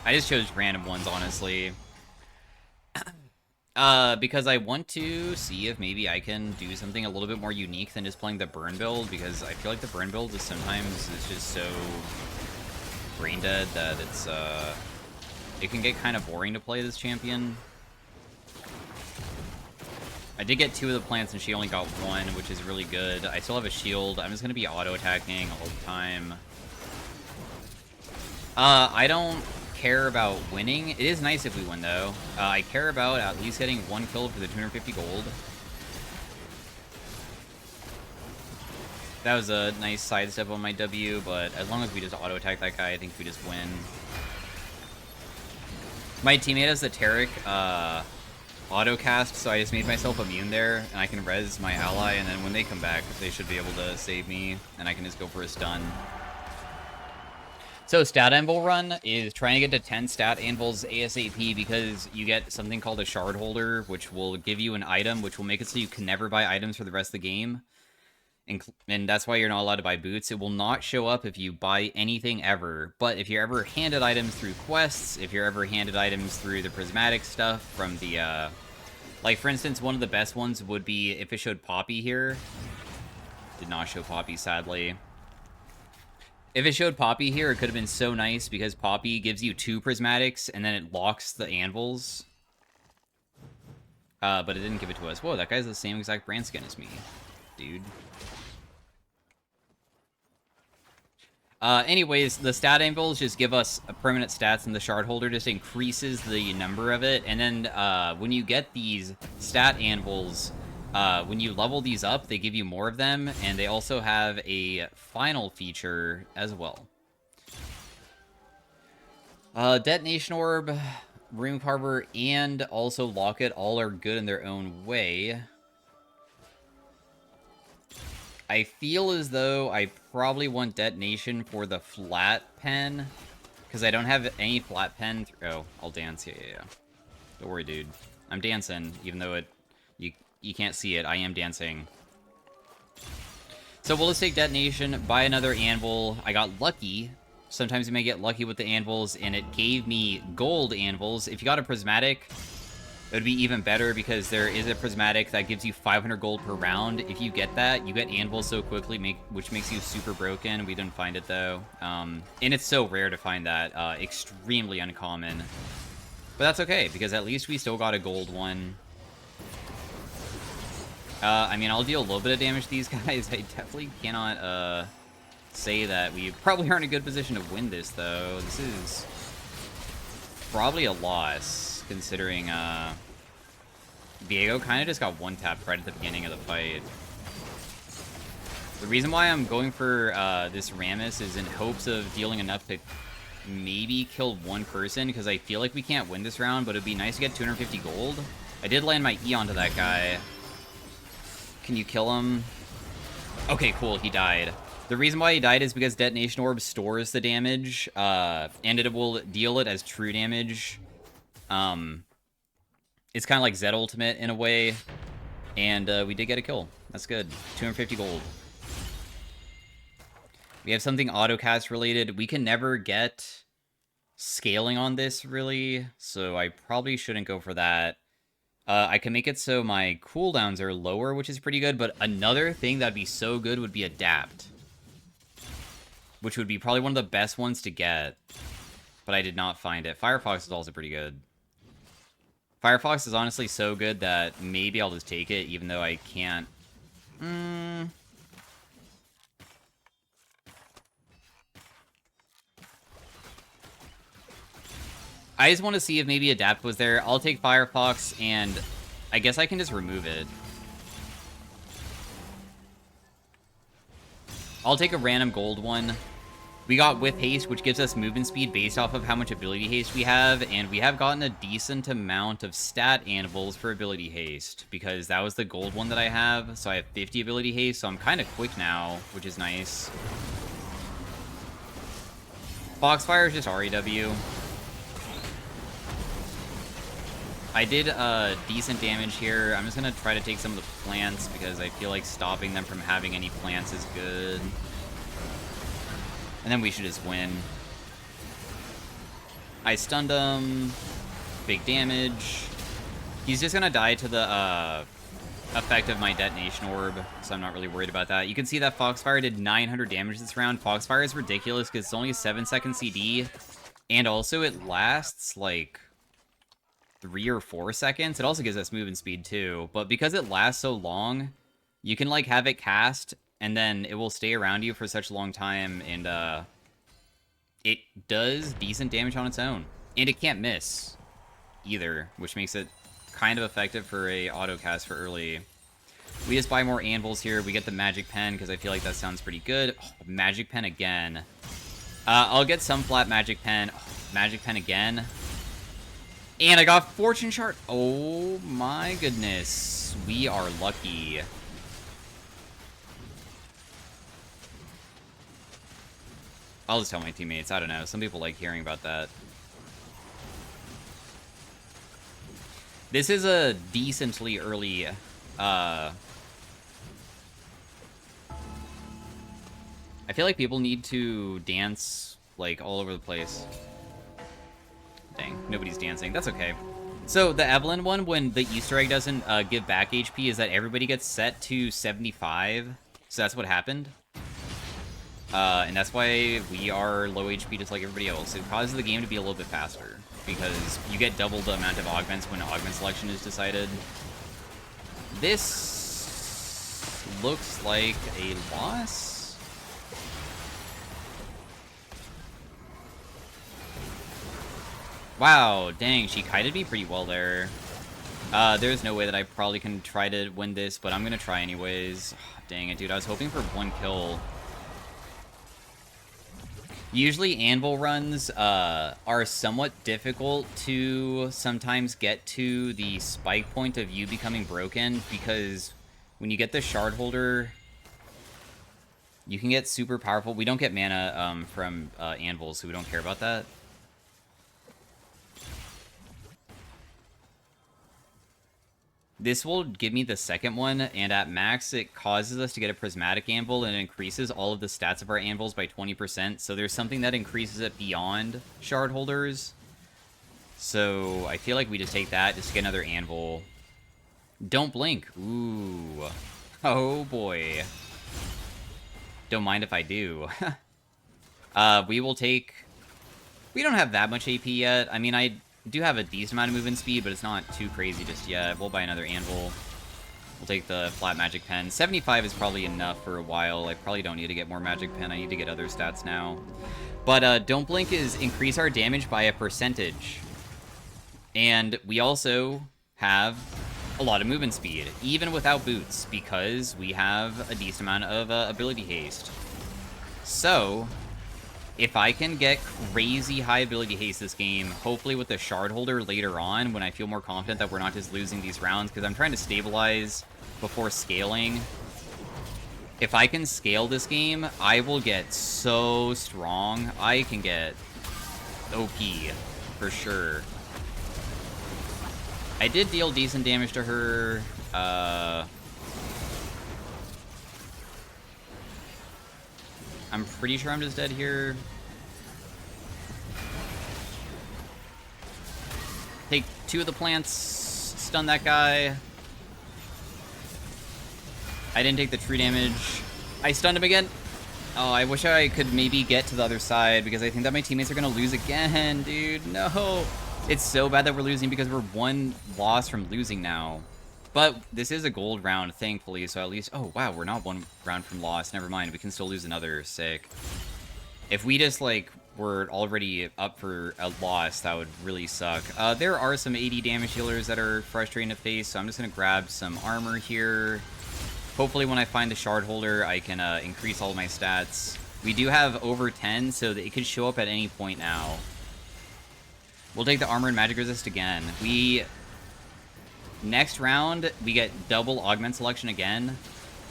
I just chose random ones, honestly. Because I want to see if maybe I can do something a little bit more unique than just playing the burn build, because I feel like the burn build is sometimes it's just so brain dead that it's, it can get kind of boring to play this champion. I did get 2 of the plants and she only got 1, which is really good. I still have a shield. I'm just gonna be auto-attacking all the time. I don't care about winning. It is nice if we win, though. I care about at least getting 1 kill for the 250 gold. That was a nice sidestep on my W, but as long as we just auto-attack that guy, I think we just win. My teammate has the Taric auto-cast, so I just made myself immune there, and I can res my ally, and then when they come back, they should be able to save me, and I can just go for a stun. So stat anvil run is trying to get to 10 stat anvils ASAP because you get something called a shard holder, which will give you an item, which will make it so you can never buy items for the rest of the game. And that's why you're not allowed to buy boots. It will not show up if you buy anything ever. But if you're ever handed items through quests, if you're ever handed items through the prismatic stuff from the, like for instance, one of the best ones would be if it showed Poppy here. Did not show Poppy, sadly. If it showed Poppy here, it could have been so nice because Poppy gives you 2 prismatics and then it locks the anvils. But it didn't give it to us. Whoa, that guy's the same exact brand skin as me, dude. Anyways, the stat anvils just give us a permanent stats, and the shard holder just increases the number of it. And then when you get these stat anvils, when you level these up, they give you more of them, and they also have a final feature as well. Detonation Orb, Rune Carver, and also Locket all are good in their own way. I feel as though I probably want Detonation for the flat pen, because I don't have any flat pen. Oh, I'll dance. Yeah. Don't worry, dude. I'm dancing, even though you can't see it. I am dancing. So we'll just take Detonation, buy another anvil. I got lucky. Sometimes you may get lucky with the anvils, and it gave me gold anvils. If you got a prismatic, it would be even better because there is a prismatic that gives you 500 gold per round. If you get that, you get anvils so quickly, which makes you super broken. We didn't find it, though. And it's so rare to find that. Extremely uncommon. But that's okay, because at least we still got a gold one. I mean, I'll deal a little bit of damage to these guys. I definitely cannot say that we probably aren't in a good position to win this, though. This is probably a loss, considering Diego kind of just got one-tapped right at the beginning of the fight. The reason why I'm going for this Rammus is in hopes of dealing enough to maybe kill one person, because I feel like we can't win this round, but it'd be nice to get 250 gold. I did land my E onto that guy. Can you kill him? Okay, cool, he died. The reason why he died is because Detonation Orb stores the damage, and it will deal it as true damage. It's kind of like Zed Ultimate in a way, and we did get a kill. That's good. 250 gold. We have something autocast related. We can never get scaling on this, really, so I probably shouldn't go for that. I can make it so my cooldowns are lower, which is pretty good, but another thing that'd be so good would be Adapt, which would be probably one of the best ones to get, but I did not find it. Firefox is also pretty good. Firefox is honestly so good that maybe I'll just take it, even though I can't. I just want to see if maybe Adapt was there. I'll take Firefox, and I guess I can just remove it. I'll take a random gold one. We got Whip Haste, which gives us movement speed based off of how much ability haste we have, and we have gotten a decent amount of stat anvils for ability haste, because that was the gold one that I have, so I have 50 ability haste, so I'm kind of quick now, which is nice. Foxfire is just REW. I did decent damage here. I'm just going to try to take some of the plants, because I feel like stopping them from having any plants is good. And then we should just win. I stunned him. Big damage. He's just gonna die to the effect of my Detonation Orb, so I'm not really worried about that. You can see that Foxfire did 900 damage this round. Foxfire is ridiculous because it's only a 7-second CD, and also it lasts like 3 or 4 seconds. It also gives us movement speed too, but because it lasts so long, you can like have it cast and then it will stay around you for such a long time, and it does decent damage on its own. And it can't miss either, which makes it kind of effective for a auto-cast for early. We just buy more anvils here. We get the Magic Pen, because I feel like that sounds pretty good. Oh, Magic Pen again. I'll get some flat Magic Pen. Oh, Magic Pen again. And I got Fortune Shard. Oh my goodness. We are lucky. I'll just tell my teammates. I don't know. Some people like hearing about that. This is a decently early... I feel like people need to dance, like, all over the place. Dang, nobody's dancing. That's okay. So, the Evelyn one, when the Easter egg doesn't give back HP, is that everybody gets set to 75. So that's what happened. And that's why we are low HP just like everybody else. It causes the game to be a little bit faster, because you get double the amount of augments when augment selection is decided. This looks like a loss. Wow, dang, she kited me pretty well there. There's no way that I probably can try to win this, but I'm gonna try anyways. Oh, dang it, dude, I was hoping for 1 kill. Usually anvil runs are somewhat difficult to sometimes get to the spike point of you becoming broken, because when you get the shard holder, you can get super powerful. We don't get mana from anvils, so we don't care about that. This will give me the second one, and at max, it causes us to get a prismatic anvil, and it increases all of the stats of our anvils by 20%, so there's something that increases it beyond shard holders. So I feel like we just take that just to get another anvil. Don't blink. Ooh. Oh boy. Don't mind if I do. We will take... We don't have that much AP yet. I mean, I do have a decent amount of movement speed, but it's not too crazy just yet. We'll buy another anvil. We'll take the flat magic pen. 75 is probably enough for a while. I probably don't need to get more magic pen. I need to get other stats now. But don't blink is increase our damage by a percentage. And we also have a lot of movement speed, even without boots, because we have a decent amount of ability haste. So if I can get crazy high ability haste this game, hopefully with the shard holder later on, when I feel more confident that we're not just losing these rounds, because I'm trying to stabilize before scaling. If I can scale this game, I will get so strong. I can get OP for sure. I did deal decent damage to her. I'm pretty sure I'm just dead here. Take 2 of the plants, stun that guy. I didn't take the tree damage. I stunned him again. Oh, I wish I could maybe get to the other side because I think that my teammates are going to lose again, dude. No. It's so bad that we're losing because we're 1 loss from losing now. But this is a gold round, thankfully, so at least... Oh, wow, we're not 1 round from loss. Never mind, we can still lose another. Sick. If we just, like, were already up for a loss, that would really suck. There are some 80 damage healers that are frustrating to face, so I'm just going to grab some armor here. Hopefully when I find the shard holder, I can increase all of my stats. We do have over 10, so that it could show up at any point now. We'll take the armor and magic resist again. Next round, we get double augment selection again.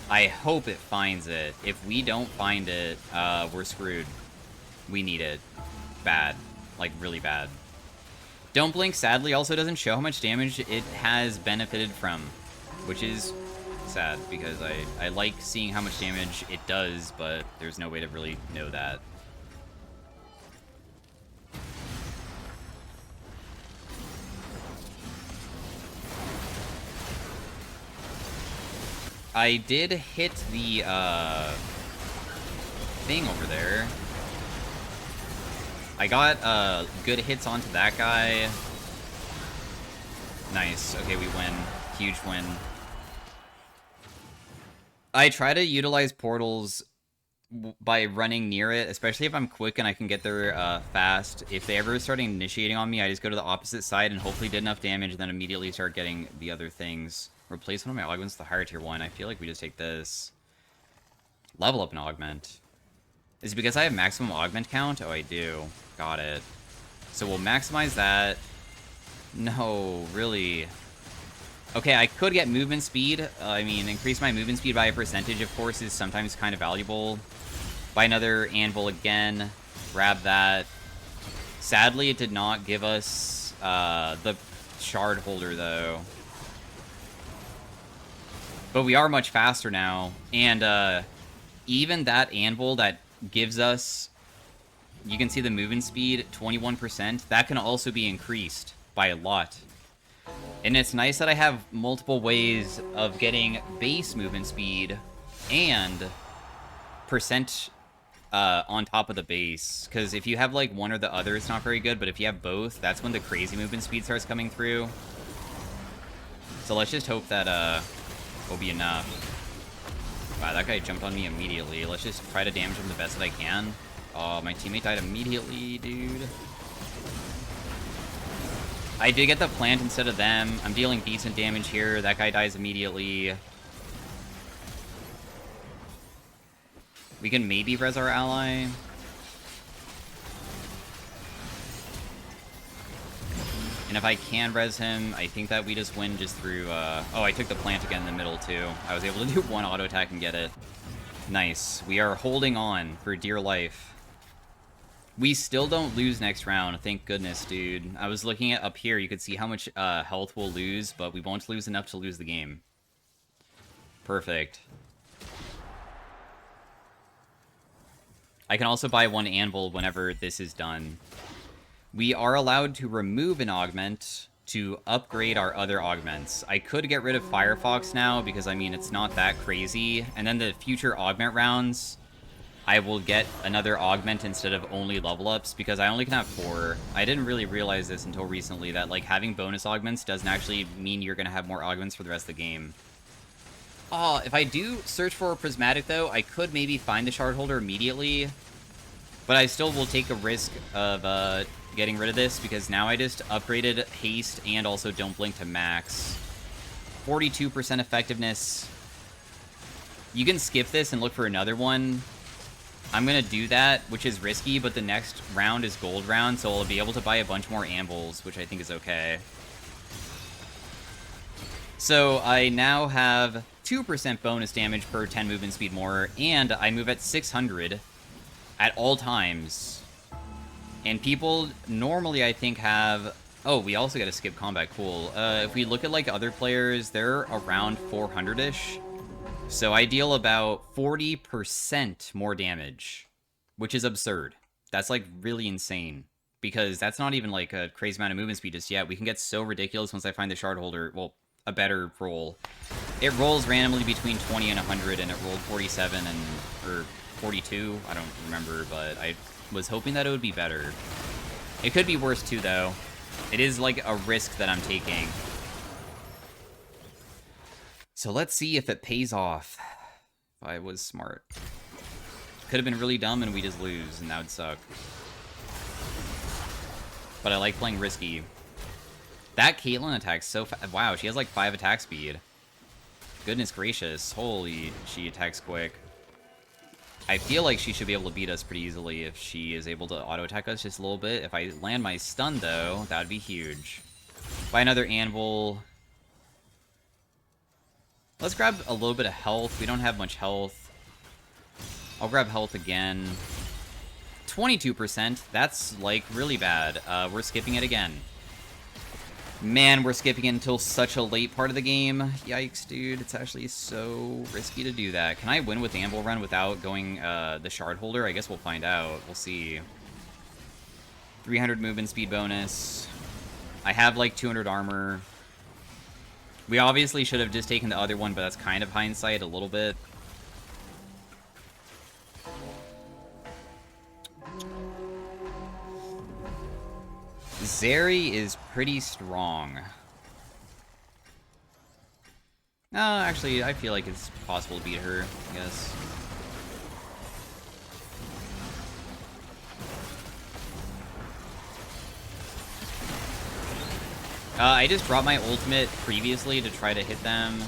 I hope it finds it. If we don't find it, we're screwed. We need it. Bad. Like, really bad. Don't Blink, sadly, also doesn't show how much damage it has benefited from, which is sad, because I like seeing how much damage it does, but there's no way to really know that. I did hit the thing over there. I got good hits onto that guy. Nice. Okay, we win. Huge win. I try to utilize portals by running near it, especially if I'm quick and I can get there fast. If they ever start initiating on me, I just go to the opposite side and hopefully did enough damage and then immediately start getting the other things. Replace one of my augments with the higher tier 1. I feel like we just take this. Level up an augment. Is it because I have maximum augment count? Oh, I do. Got it. So we'll maximize that. No, really. Okay, I could get movement speed. I mean, increase my movement speed by a percentage, of course, is sometimes kind of valuable. Buy another anvil again. Grab that. Sadly, it did not give us the shard holder, though. But we are much faster now. And even that anvil that gives us... You can see the movement speed, 21%. That can also be increased by a lot. And it's nice that I have multiple ways of getting base movement speed and percent on top of the base. Because if you have like one or the other, it's not very good. But if you have both, that's when the crazy movement speed starts coming through. So let's just hope that will be enough. Wow, that guy jumped on me immediately. Let's just try to damage him the best that I can. Oh, my teammate died immediately, dude. I did get the plant instead of them. I'm dealing decent damage here. That guy dies immediately. We can maybe res our ally. And if I can res him, I think that we just win just through... Oh, I took the plant again in the middle, too. I was able to do one auto attack and get it. Nice. We are holding on for dear life. We still don't lose next round, thank goodness, dude. I was looking at up here, you could see how much health we'll lose, but we won't lose enough to lose the game. Perfect. I can also buy one anvil whenever this is done. We are allowed to remove an augment to upgrade our other augments. I could get rid of Firefox now, because, I mean, it's not that crazy. And then the future augment rounds... I will get another augment instead of only level ups, because I only can have 4. I didn't really realize this until recently, that like having bonus augments doesn't actually mean you're going to have more augments for the rest of the game. Oh, if I do search for a prismatic though, I could maybe find the shard holder immediately, but I still will take a risk of getting rid of this, because now I just upgraded haste and also don't blink to max. 42% effectiveness. You can skip this and look for another one. I'm going to do that, which is risky, but the next round is gold round, so I'll be able to buy a bunch more anvils, which I think is okay. So I now have 2% bonus damage per 10 movement speed more, and I move at 600 at all times. And people normally, I think, have... Oh, we also got to skip combat. Cool. If we look at, like, other players, they're around 400-ish. So I deal about 40% more damage, which is absurd. That's, like, really insane. Because that's not even, like, a crazy amount of movement speed just yet. We can get so ridiculous once I find the shard holder. Well, a better roll. It rolls randomly between 20 and 100, and it rolled 47 and... or 42. I don't remember, but I was hoping that it would be better. It could be worse, too, though. It is, like, a risk that I'm taking. So let's see if it pays off. If I was smart. Could have been really dumb and we just lose, and that would suck. But I like playing risky. That Caitlyn attacks so fast. Wow, she has, like, 5 attack speed. Goodness gracious. Holy, she attacks quick. I feel like she should be able to beat us pretty easily if she is able to auto-attack us just a little bit. If I land my stun, though, that would be huge. Buy another anvil. Let's grab a little bit of health. We don't have much health. I'll grab health again. 22%. That's, like, really bad. We're skipping it again. Man, we're skipping it until such a late part of the game. Yikes, dude. It's actually so risky to do that. Can I win with Anvil Run without going the shard holder? I guess we'll find out. We'll see. 300 movement speed bonus. I have, like, 200 armor. We obviously should have just taken the other one, but that's kind of hindsight a little bit. Zeri is pretty strong. Actually, I feel like it's possible to beat her, I guess. I just dropped my ultimate previously to try to hit them.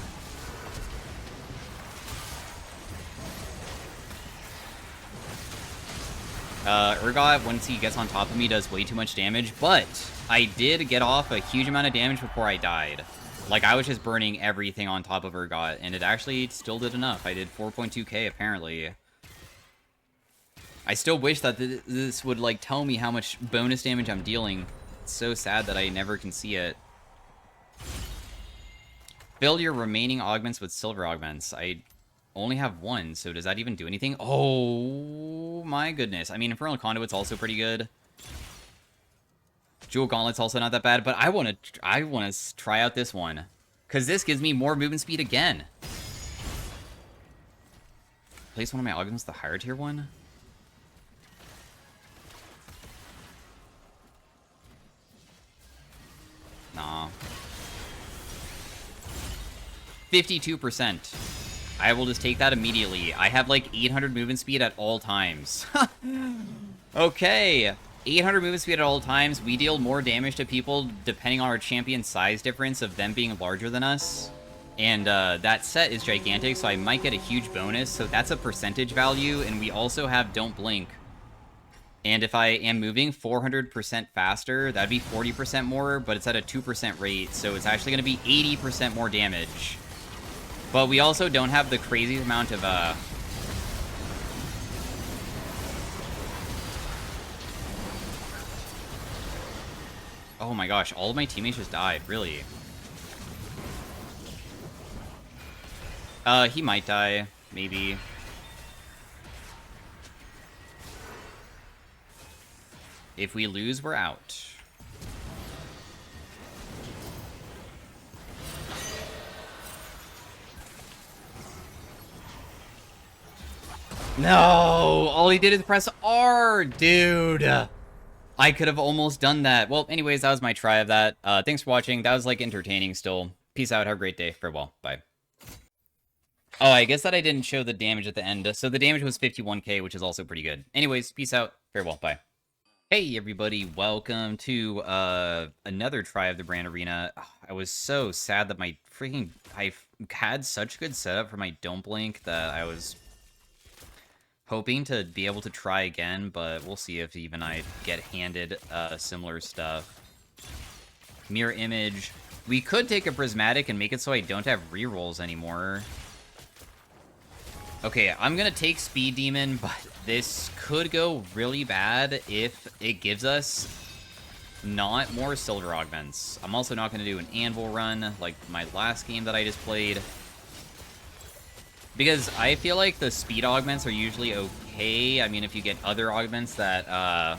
Urgot, once he gets on top of me, does way too much damage, but I did get off a huge amount of damage before I died. Like, I was just burning everything on top of Urgot, and it actually still did enough. I did 4.2k, apparently. I still wish that this would, like, tell me how much bonus damage I'm dealing. It's so sad that I never can see it. Fill your remaining augments with silver augments. I only have one, so does that even do anything? Oh my goodness. I mean, Infernal Conduit's also pretty good. Jewel Gauntlet's also not that bad, but I want to try out this one, because this gives me more movement speed again. Place one of my augments the higher tier one? Nah. 52%. I will just take that immediately. I have like 800 movement speed at all times. Okay. 800 movement speed at all times. We deal more damage to people depending on our champion size difference of them being larger than us. And that set is gigantic, so I might get a huge bonus. So that's a percentage value. And we also have Don't Blink. And if I am moving 400% faster, that'd be 40% more, but it's at a 2% rate. So it's actually going to be 80% more damage. But we also don't have the crazy amount of, Oh my gosh, all of my teammates just died, really. He might die, maybe. If we lose, we're out. No! All he did is press R, dude! I could have almost done that. Well, anyways, that was my try of that. Thanks for watching. That was, like, entertaining still. Peace out. Have a great day. Farewell. Bye. Oh, I guess that I didn't show the damage at the end. So the damage was 51k, which is also pretty good. Anyways, peace out. Farewell. Bye. Hey, everybody. Welcome to another try of the Brand Arena. I was so sad that I had such good setup for my Don't Blink that I was hoping to be able to try again, but we'll see if even I get handed similar stuff. Mirror Image. We could take a Prismatic and make it so I don't have rerolls anymore. Okay, I'm gonna take Speed Demon, but this could go really bad if it gives us not more Silver Augments. I'm also not gonna do an Anvil run like my last game that I just played, because I feel like the Speed Augments are usually okay. I mean, if you get other augments that, I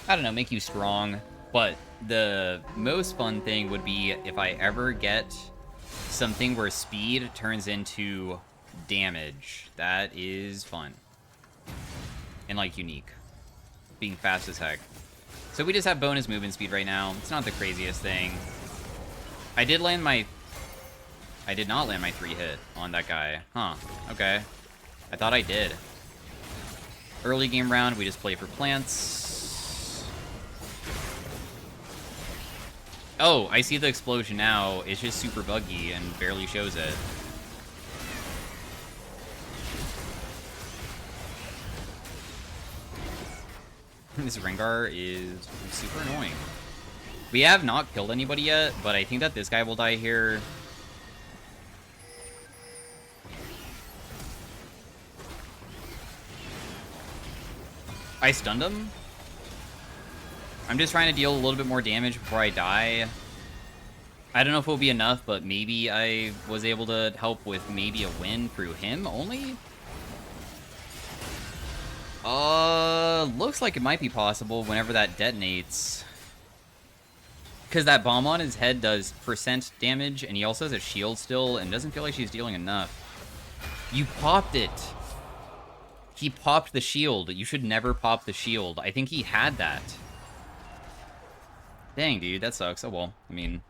don't know, make you strong. But the most fun thing would be if I ever get something where speed turns into damage. That is fun. And, like, unique. Being fast as heck. So we just have bonus movement speed right now. It's not the craziest thing. I did not land my 3-hit on that guy. Huh. Okay. I thought I did. Early game round, we just play for plants. Oh, I see the explosion now. It's just super buggy and barely shows it. This Rengar is super annoying. We have not killed anybody yet, but I think that this guy will die here. I stunned him. I'm just trying to deal a little bit more damage before I die. I don't know if it will be enough, but maybe I was able to help with maybe a win through him only? Looks like it might be possible whenever that detonates. Because that bomb on his head does % damage, and he also has a shield still, and doesn't feel like she's dealing enough. You popped it! He popped the shield. You should never pop the shield. I think he had that. Dang, dude, that sucks. Oh, well. I mean,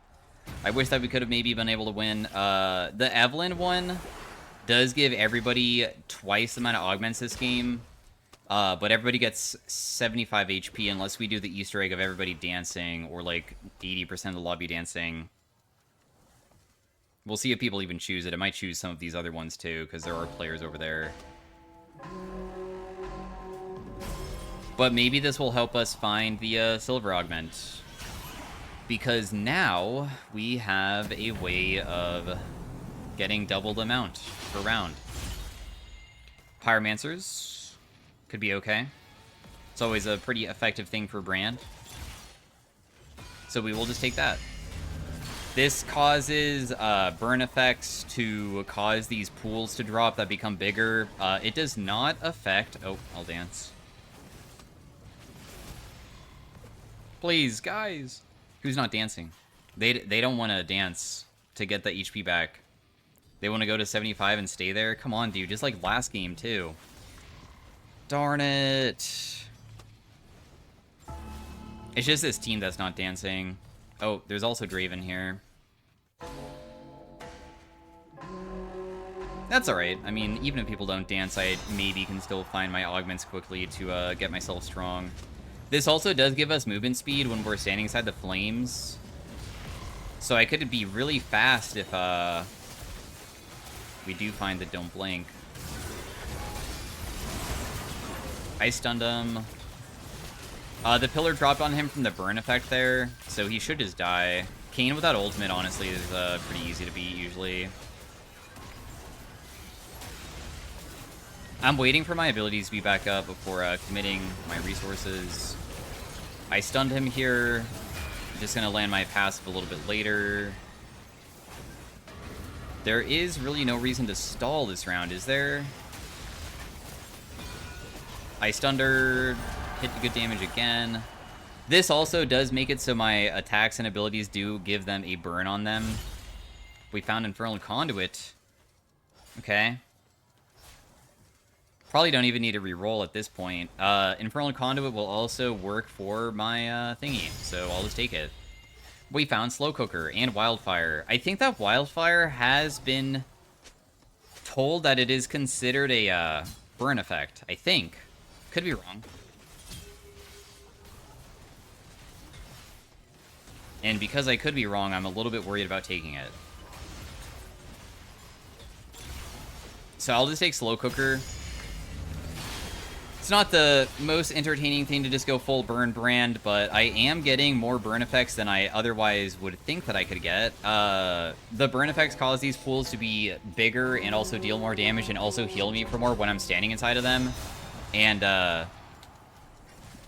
I wish that we could have maybe been able to win. The Evelyn one does give everybody twice the amount of augments this game. But everybody gets 75 HP unless we do the Easter egg of everybody dancing, or like 80% of the lobby dancing. We'll see if people even choose it. It might choose some of these other ones too, because there are players over there. But maybe this will help us find the silver augment. Because now we have a way of getting double the amount per round. Pyromancers could be okay. It's always a pretty effective thing for Brand. So we will just take that. This causes burn effects to cause these pools to drop that become bigger. It does not affect... Oh, I'll dance. Please, guys. Who's not dancing? They don't want to dance to get the HP back. They want to go to 75 and stay there? Come on, dude. Just like last game, too. Darn it. It's just this team that's not dancing. Oh, there's also Draven here. That's alright. I mean, even if people don't dance, I maybe can still find my augments quickly to get myself strong. This also does give us movement speed when we're standing inside the flames. So I could be really fast if we do find the Don't Blink. I stunned him. The pillar dropped on him from the burn effect there, so he should just die. Kayn without ultimate, honestly, is pretty easy to beat, usually. I'm waiting for my abilities to be back up before committing my resources. I stunned him here. I'm just going to land my passive a little bit later. There is really no reason to stall this round, is there? I stunned her, hit good damage again. This also does make it so my attacks and abilities do give them a burn on them. We found Infernal Conduit. Okay. Probably don't even need to reroll at this point. Infernal Conduit will also work for my thingy, so I'll just take it. We found Slow Cooker and Wildfire. I think that Wildfire has been told that it is considered a burn effect, I think. Could be wrong. And because I could be wrong, I'm a little bit worried about taking it. So I'll just take Slow Cooker. It's not the most entertaining thing to just go full burn brand, but I am getting more burn effects than I otherwise would think that I could get. The burn effects cause these pools to be bigger and also deal more damage and also heal me for more when I'm standing inside of them. And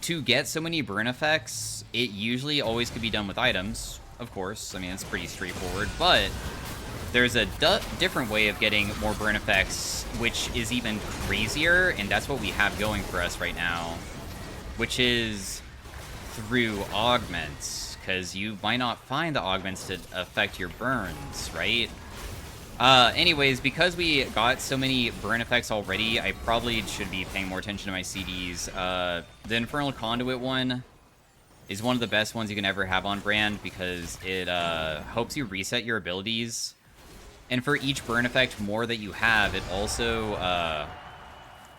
to get so many burn effects, it usually always could be done with items, of course. I mean, it's pretty straightforward, but there's a different way of getting more burn effects, which is even crazier, and that's what we have going for us right now, which is through augments, because you might not find the augments to affect your burns, right? Anyways, because we got so many burn effects already, I probably should be paying more attention to my CDs. The Infernal Conduit one is one of the best ones you can ever have on brand, because it helps you reset your abilities. And for each burn effect more that you have, it also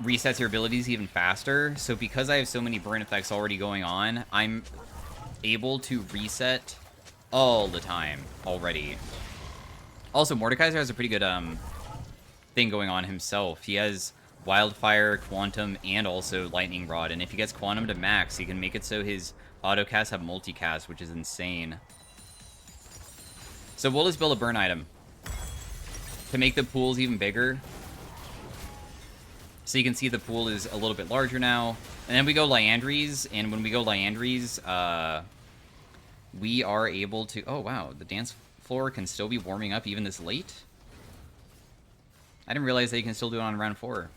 resets your abilities even faster. So because I have so many burn effects already going on, I'm able to reset all the time already. Also, Mordekaiser has a pretty good thing going on himself. He has Wildfire, Quantum, and also Lightning Rod. And if he gets Quantum to max, he can make it so his autocasts have multicast, which is insane. So we'll just build a burn item to make the pools even bigger. So you can see the pool is a little bit larger now. And then we go Liandry's, and when we go Liandry's, we are able to... Oh, wow, the dance floor can still be warming up even this late? I didn't realize that you can still do it on round 4.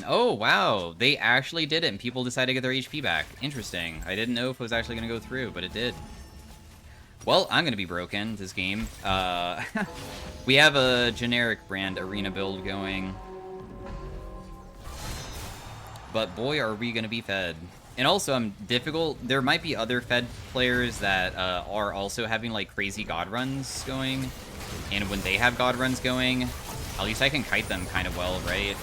Oh, wow. They actually did it, and people decided to get their HP back. Interesting. I didn't know if it was actually going to go through, but it did. Well, I'm going to be broken this game. We have a generic brand arena build going. But boy, are we going to be fed. And also, I'm difficult. There might be other fed players that are also having, like, crazy god runs going. And when they have god runs going, at least I can kite them kind of well, right?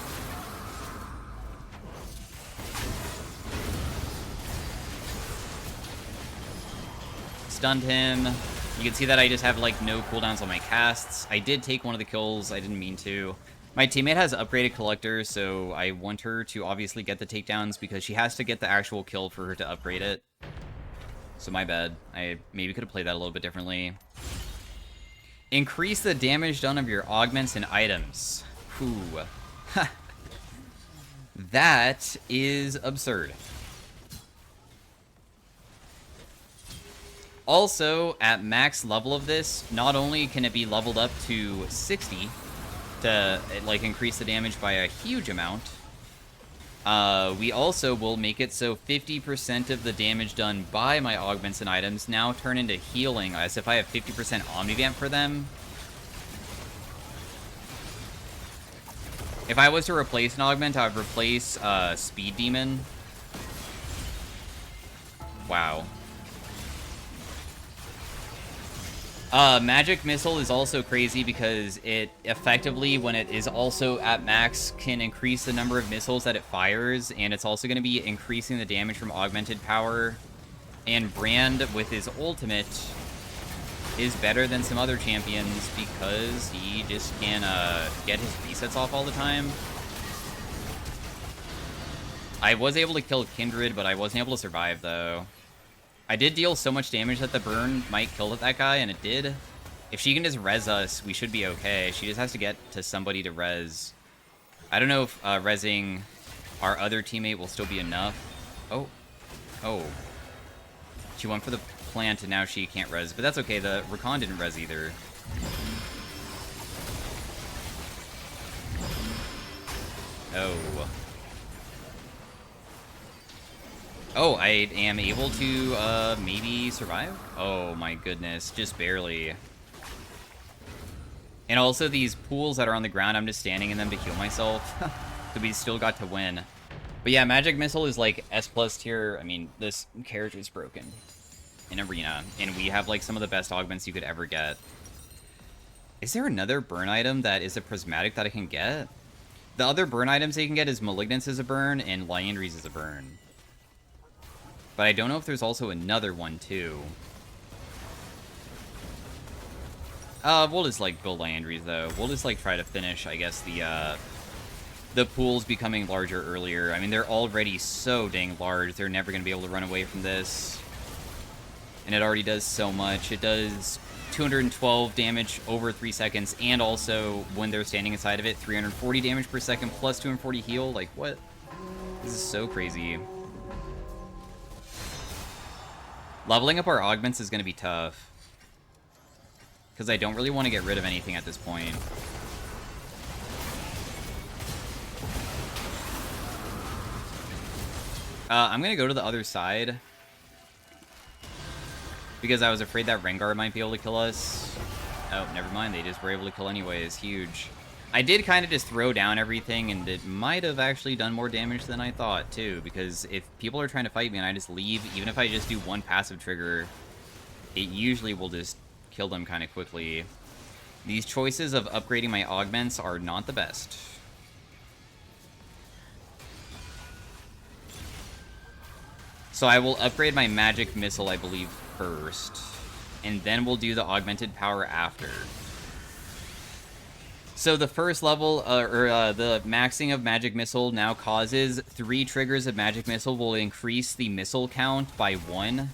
Stunned him. You can see that I just have, like, no cooldowns on my casts. I did take one of the kills. I didn't mean to. My teammate has upgraded Collector, so I want her to obviously get the takedowns because she has to get the actual kill for her to upgrade it. So my bad. I maybe could have played that a little bit differently. Increase the damage done of your augments and items. Whew. That is absurd. Also, at max level of this, not only can it be leveled up to 60 to, like, increase the damage by a huge amount, we also will make it so 50% of the damage done by my augments and items now turn into healing, as if I have 50% Omnivamp for them. If I was to replace an augment, I would replace Speed Demon. Wow. Magic Missile is also crazy because it effectively, when it is also at max, can increase the number of missiles that it fires, and it's also going to be increasing the damage from augmented power. And Brand, with his ultimate, is better than some other champions because he just can get his resets off all the time. I was able to kill Kindred, but I wasn't able to survive, though. I did deal so much damage that the burn might kill that guy, and it did. If she can just res us, we should be okay. She just has to get to somebody to res. I don't know if resing our other teammate will still be enough. Oh. Oh. She went for the plant, and now she can't res. But that's okay. The Rakan didn't res either. Oh. Oh, I am able to, maybe survive? Oh my goodness, just barely. And also these pools that are on the ground, I'm just standing in them to heal myself. So we still got to win. But yeah, Magic Missile is like S+ tier. I mean, this character is broken in Arena. And we have like some of the best augments you could ever get. Is there another burn item that is a prismatic that I can get? The other burn items that you can get is Malignance is a burn and Liandry's is a burn. But I don't know if there's also another one, too. We'll just, like, build Landry's, though. We'll just, like, try to finish, I guess, the pools becoming larger earlier. I mean, they're already so dang large. They're never going to be able to run away from this. And it already does so much. It does 212 damage over 3 seconds, and also, when they're standing inside of it, 340 damage per second plus 240 heal. Like, what? This is so crazy. Leveling up our augments is going to be tough. Because I don't really want to get rid of anything at this point. I'm going to go to the other side. Because I was afraid that Rengar might be able to kill us. Oh, never mind. They just were able to kill anyways. Huge. I did kind of just throw down everything, and it might have actually done more damage than I thought, too. Because if people are trying to fight me and I just leave, even if I just do one passive trigger, it usually will just kill them kind of quickly. These choices of upgrading my augments are not the best. So I will upgrade my magic missile, I believe, first. And then we'll do the augmented power after. So the first level, the maxing of magic missile now causes 3 triggers of magic missile will increase the missile count by 1.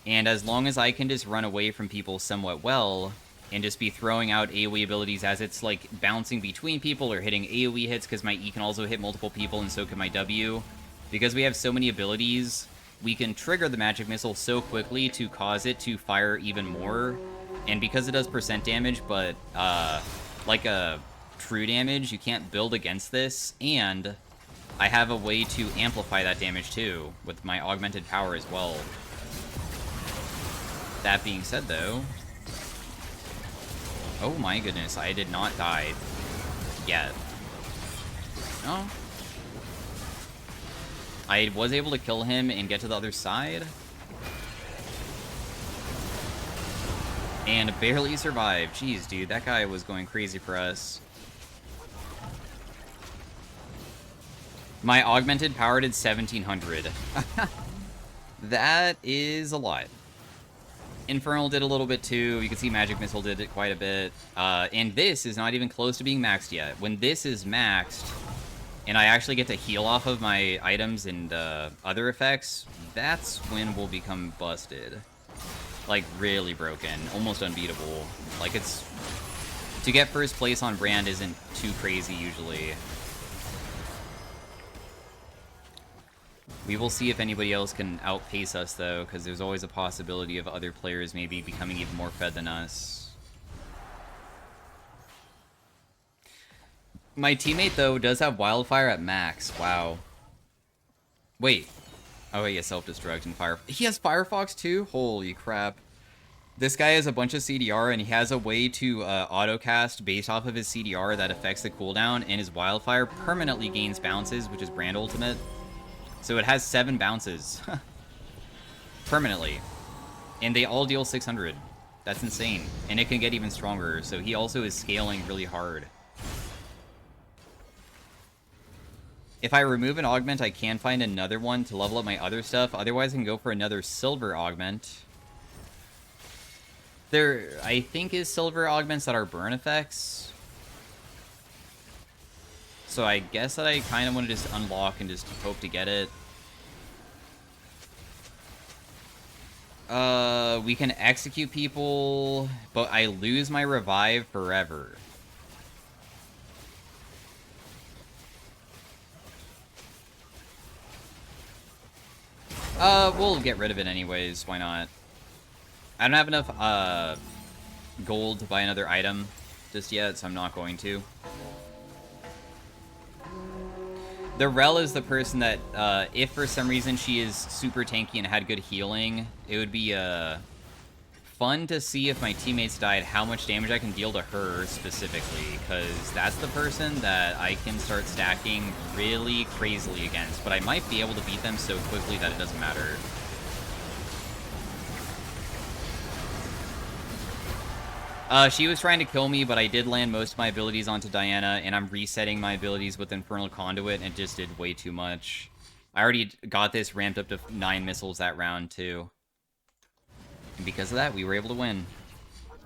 And as long as I can just run away from people somewhat well, and just be throwing out AoE abilities as it's, like, bouncing between people or hitting AoE hits, because my E can also hit multiple people, and so can my W. Because we have so many abilities, we can trigger the magic missile so quickly to cause it to fire even more. And because it does percent damage, but, like a true damage, you can't build against this, and I have a way to amplify that damage, too, with my augmented power as well. That being said, though... Oh my goodness, I did not die yet. Oh. I was able to kill him and get to the other side. And barely survived. Jeez, dude, that guy was going crazy for us. My augmented power did 1700. That is a lot. Infernal did a little bit too. You can see Magic Missile did it quite a bit. And this is not even close to being maxed yet. When this is maxed, and I actually get to heal off of my items and other effects, that's when we'll become busted. Like, really broken. Almost unbeatable. Like, it's... To get first place on Brand isn't too crazy, usually. We will see if anybody else can outpace us, though, because there's always a possibility of other players maybe becoming even more fed than us. My teammate, though, does have Wildfire at max. Wow. Wait. Oh, yeah, Self-Destruct and Fire... He has Firefox, too? Holy crap. This guy has a bunch of CDR, and he has a way to auto-cast based off of his CDR that affects the cooldown, and his Wildfire permanently gains bounces, which is Brand Ultimate. So it has 7 bounces. Permanently. And they all deal 600. That's insane. And it can get even stronger, so he also is scaling really hard. If I remove an augment, I can find another one to level up my other stuff. Otherwise, I can go for another silver augment. There, I think, is silver augments that are burn effects. So I guess that I kind of want to just unlock and just hope to get it. We can execute people, but I lose my revive forever. We'll get rid of it anyways, why not? I don't have enough, gold to buy another item just yet, so I'm not going to. The Rylais is the person that, if for some reason she is super tanky and had good healing, it would be, fun to see if my teammates died how much damage I can deal to her specifically, because that's the person that I can start stacking really crazily against, but I might be able to beat them so quickly that it doesn't matter. She was trying to kill me, but I did land most of my abilities onto Diana, and I'm resetting my abilities with Infernal Conduit, and it just did way too much. I already got this ramped up to 9 missiles that round, too. And because of that, we were able to win.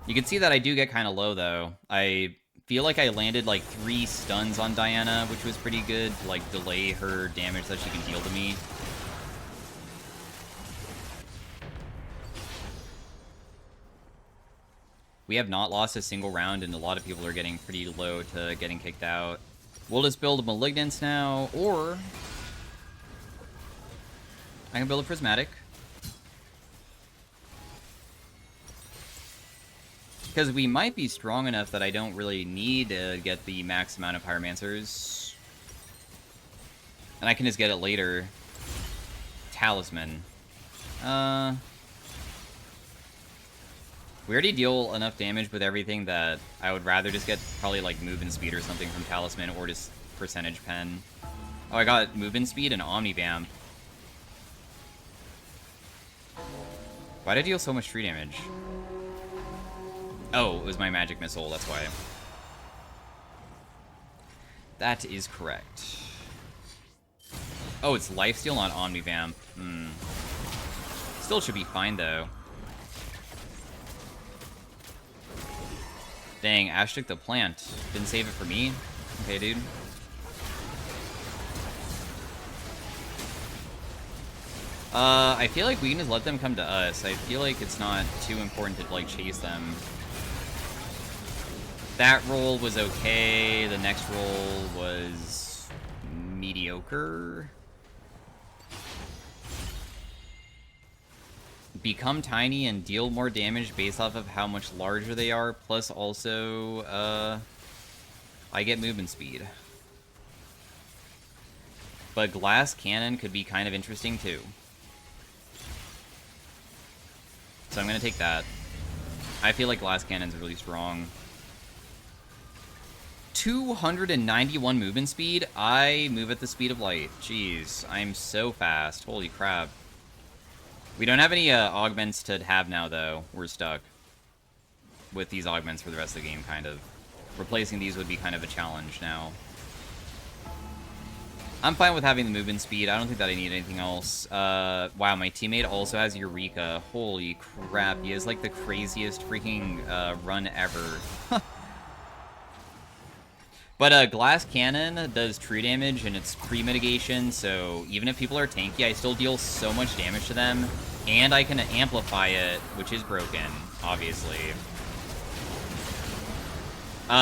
You can see that I do get kind of low, though. I feel like I landed, like, 3 stuns on Diana, which was pretty good to, like, delay her damage that she can deal to me. We have not lost a single round, and a lot of people are getting pretty low to getting kicked out. We'll just build a Malignance now, or I can build a Prismatic. Because we might be strong enough that I don't really need to get the max amount of Pyromancers. And I can just get it later. Talisman. We already deal enough damage with everything that I would rather just get probably like movement speed or something from Talisman, or just percentage pen. Oh, I got movement speed and Omnivamp. Why did I deal so much tree damage? Oh, it was my magic missile, that's why. That is correct. Oh, it's lifesteal, not Omnivamp. Still should be fine, though. Dang, Ash took the plant. Didn't save it for me? Okay, dude. I feel like we can just let them come to us. I feel like it's not too important to, like, chase them. That roll was okay. The next roll was mediocre. Become tiny and deal more damage based off of how much larger they are. Plus, also, I get movement speed. But Glass Cannon could be kind of interesting, too. So I'm going to take that. I feel like Glass Cannon's really strong. 291 movement speed? I move at the speed of light. Jeez, I'm so fast. Holy crap. We don't have any augments to have now, though. We're stuck with these augments for the rest of the game, kind of. Replacing these would be kind of a challenge now. I'm fine with having the movement speed. I don't think that I need anything else. Wow, my teammate also has Eureka. Holy crap, he has, like, the craziest freaking run ever. But Glass Cannon does true damage, and it's pre-mitigation, so even if people are tanky, I still deal so much damage to them. And I can amplify it, which is broken, obviously.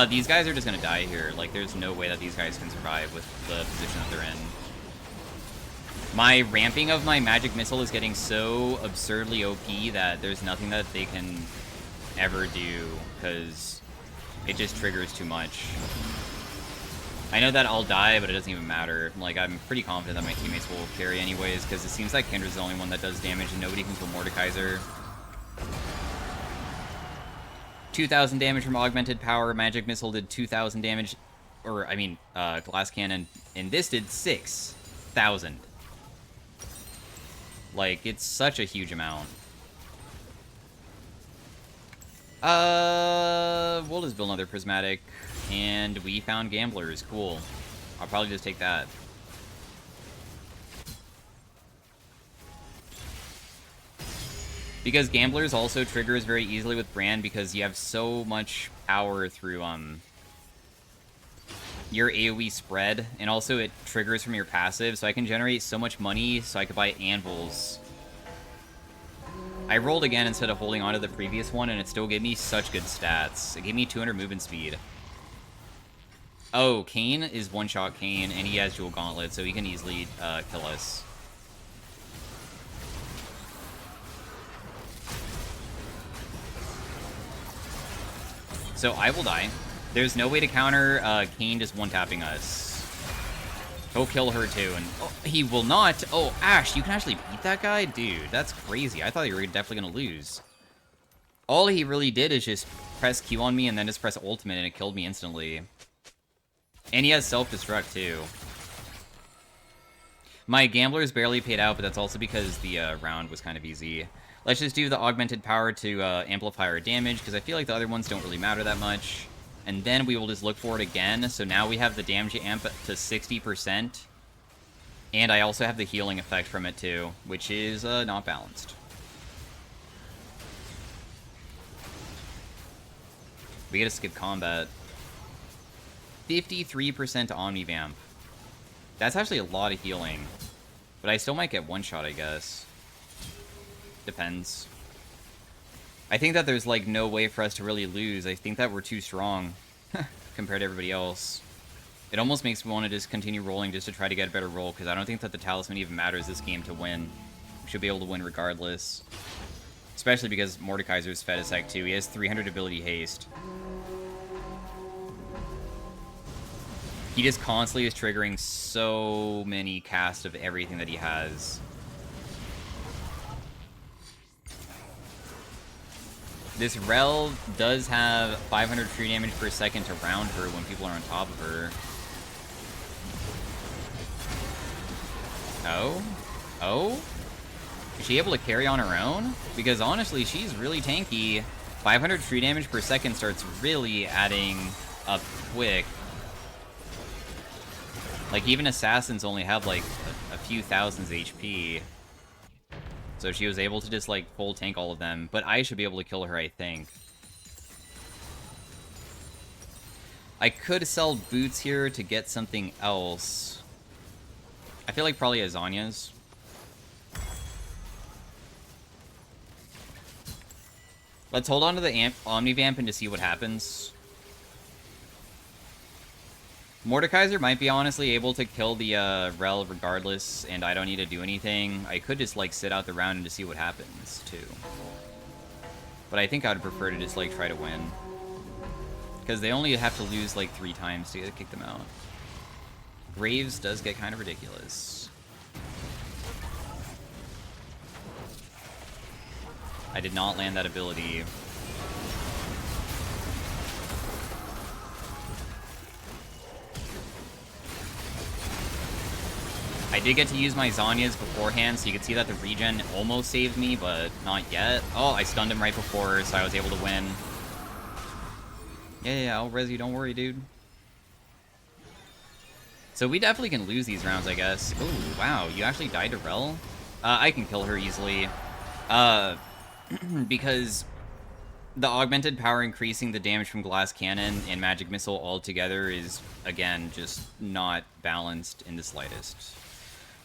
These guys are just gonna die here. Like, there's no way that these guys can survive with the position that they're in. My ramping of my magic missile is getting so absurdly OP that there's nothing that they can ever do, because it just triggers too much. I know that I'll die, but it doesn't even matter. Like, I'm pretty confident that my teammates will carry anyways, because it seems like Kendra's the only one that does damage, and nobody can kill Mordekaiser. 2,000 damage from Augmented Power. Magic Missile did 2,000 damage. Or, I mean, Glass Cannon. And this did 6,000. Like, it's such a huge amount. We'll just build another Prismatic. And we found Gamblers. Cool. I'll probably just take that. Because Gamblers also triggers very easily with Brand because you have so much power through, your AoE spread. And also it triggers from your passive, so I can generate so much money so I could buy Anvils. I rolled again instead of holding on to the previous one, and it still gave me such good stats. It gave me 200 movement speed. Oh, Kayn is one-shot Kayn, and he has Jewel Gauntlet, so he can easily kill us. So I will die. There's no way to counter Kayn just one-tapping us. He'll kill her too, and oh, he will not. Oh, Ash, you can actually beat that guy? Dude, that's crazy. I thought you were definitely going to lose. All he really did is just press Q on me and then just press ultimate, and it killed me instantly. And he has self-destruct, too. My Gamblers barely paid out, but that's also because the round was kind of easy. Let's just do the Augmented Power to amplify our damage, because I feel like the other ones don't really matter that much. And then we will just look for it again. So now we have the damage amp to 60%. And I also have the healing effect from it, too, which is not balanced. We gotta skip combat. 53% Omnivamp. That's actually a lot of healing. But I still might get one shot, I guess. Depends. I think that there's, like, no way for us to really lose. I think that we're too strong compared to everybody else. It almost makes me want to just continue rolling just to try to get a better roll, because I don't think that the talisman even matters this game to win. We should be able to win regardless. Especially because Mordekaiser's fed a sec too. He has 300 ability haste. He just constantly is triggering so many casts of everything that he has. This Rel does have 500 free damage per second to round her when people are on top of her. Oh? Oh? Is she able to carry on her own? Because honestly, she's really tanky. 500 free damage per second starts really adding up quick. Like, even assassins only have, like, a few thousands HP. So she was able to just, like, full tank all of them. But I should be able to kill her, I think. I could sell boots here to get something else. I feel like probably Azania's. Let's hold on to the Omnivamp and to see what happens. Mordekaiser might be honestly able to kill the Rel regardless, and I don't need to do anything. I could just, like, sit out the round and to see what happens, too. But I think I would prefer to just, like, try to win. Because they only have to lose, like, 3 times to kick them out. Graves does get kind of ridiculous. I did not land that ability. I did get to use my Zhonya's beforehand, so you can see that the regen almost saved me, but not yet. Oh, I stunned him right before, so I was able to win. Yeah, I'll res you, don't worry, dude. So we definitely can lose these rounds, I guess. Ooh, wow, you actually died to Rel? I can kill her easily. Because the augmented power increasing the damage from Glass Cannon and Magic Missile all together is, again, just not balanced in the slightest.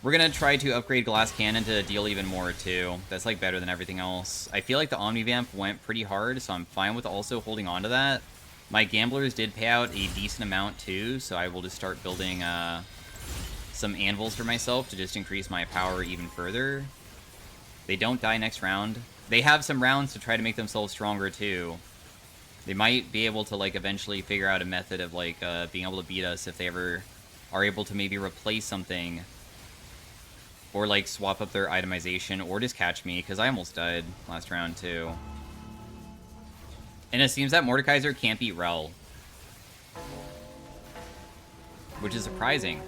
We're gonna try to upgrade Glass Cannon to deal even more, too. That's, like, better than everything else. I feel like the Omnivamp went pretty hard, so I'm fine with also holding on to that. My Gamblers did pay out a decent amount, too, so I will just start building some Anvils for myself to just increase my power even further. They don't die next round. They have some rounds to try to make themselves stronger, too. They might be able to, like, eventually figure out a method of, like, being able to beat us if they ever are able to maybe replace something. Or, like, swap up their itemization, or just catch me, because I almost died last round, too. And it seems that Mordekaiser can't beat Rel. Which is surprising.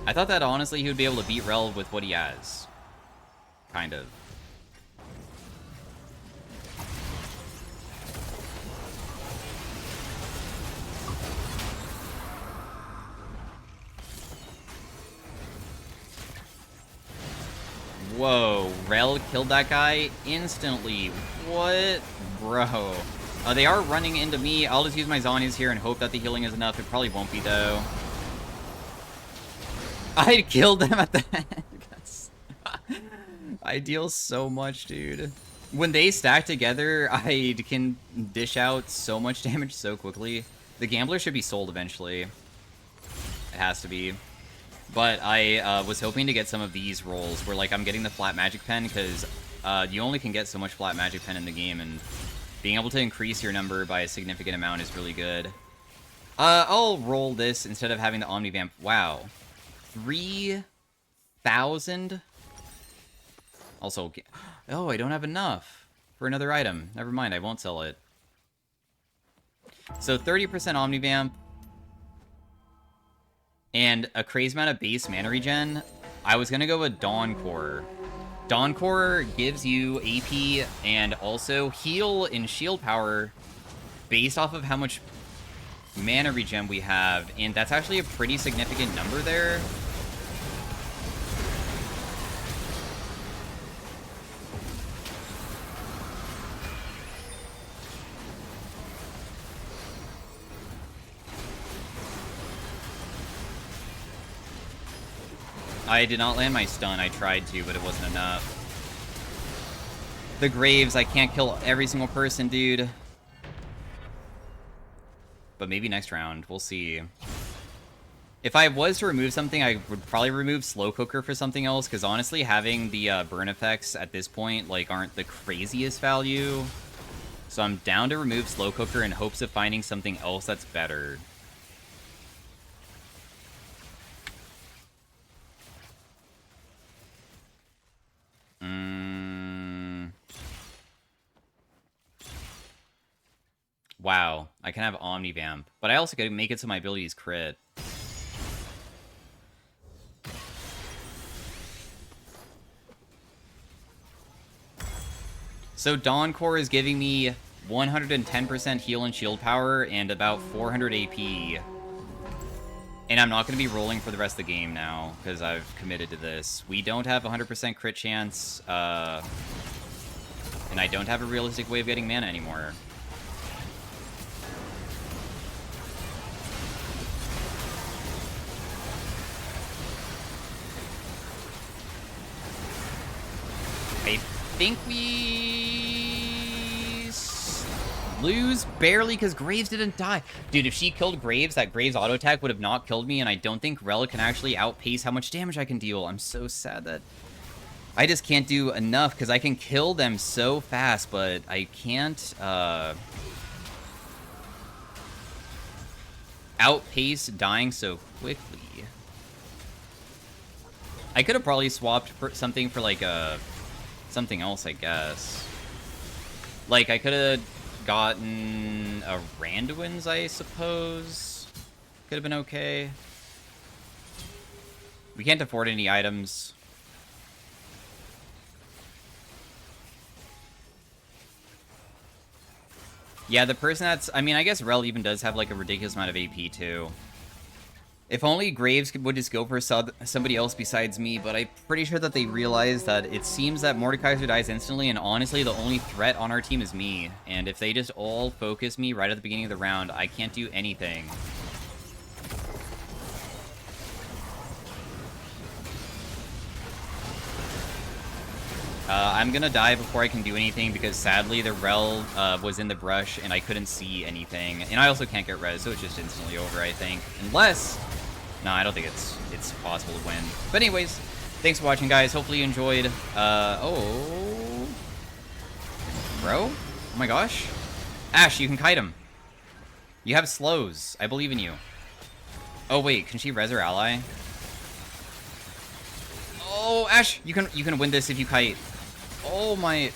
I thought that, honestly, he would be able to beat Rel with what he has. Kind of. Whoa, Rel killed that guy instantly. What? Bro. They are running into me. I'll just use my Zhonya's here and hope that the healing is enough. It probably won't be, though. I killed them at the end. I deal so much, dude. When they stack together, I can dish out so much damage so quickly. The Gambler should be sold eventually. It has to be. But I was hoping to get some of these rolls where, like, I'm getting the flat magic pen, because you only can get so much flat magic pen in the game, and being able to increase your number by a significant amount is really good. I'll roll this instead of having the Omnivamp. Wow. 3,000? Also, oh, I don't have enough for another item. Never mind, I won't sell it. So 30% Omnivamp. And a crazy amount of base mana regen. I was gonna go with Dawn Core. Dawn Core gives you AP and also heal and shield power based off of how much mana regen we have. And that's actually a pretty significant number there. I did not land my stun. I tried to, but it wasn't enough. The Graves, I can't kill every single person, dude. But maybe next round. We'll see. If I was to remove something, I would probably remove Slow Cooker for something else, because honestly, having the burn effects at this point, like, aren't the craziest value. So I'm down to remove Slow Cooker in hopes of finding something else that's better. Wow, I can have Omnivamp, but I also could make it so my abilities crit. So Dawn Core is giving me 110% heal and shield power and about 400 AP. And I'm not going to be rolling for the rest of the game now, because I've committed to this. We don't have 100% crit chance, and I don't have a realistic way of getting mana anymore. I think we lose barely because Graves didn't die. Dude, if she killed Graves, that Graves auto attack would have not killed me, and I don't think Rylais can actually outpace how much damage I can deal. I'm so sad that I just can't do enough because I can kill them so fast, but I can't outpace dying so quickly. I could have probably swapped for something for like something else, I guess. Like, I could have gotten a Randuin's, I suppose. Could have been okay. We can't afford any items. Yeah, the person that's... I mean, I guess Rel even does have, like, a ridiculous amount of AP, too. If only Graves would just go for somebody else besides me, but I'm pretty sure that they realize that it seems that Mordekaiser dies instantly, and honestly, the only threat on our team is me. And if they just all focus me right at the beginning of the round, I can't do anything. I'm gonna die before I can do anything because sadly the Rel was in the brush and I couldn't see anything. And I also can't get res, so it's just instantly over, I think. Unless... No, I don't think it's possible to win. But anyways, thanks for watching, guys. Hopefully you enjoyed. Oh... Bro? Oh my gosh. Ash, you can kite him. You have slows. I believe in you. Oh wait, can she res her ally? Oh, Ash, you can win this if you kite. Oh my...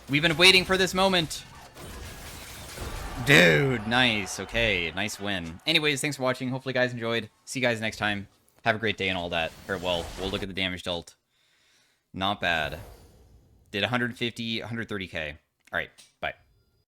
We've been waiting for this moment. Dude, nice. Okay, nice win. Anyways, thanks for watching. Hopefully you guys enjoyed. See you guys next time. Have a great day and all that. Farewell. We'll look at the damage dealt. Not bad. Did 150, 130k. All right, bye.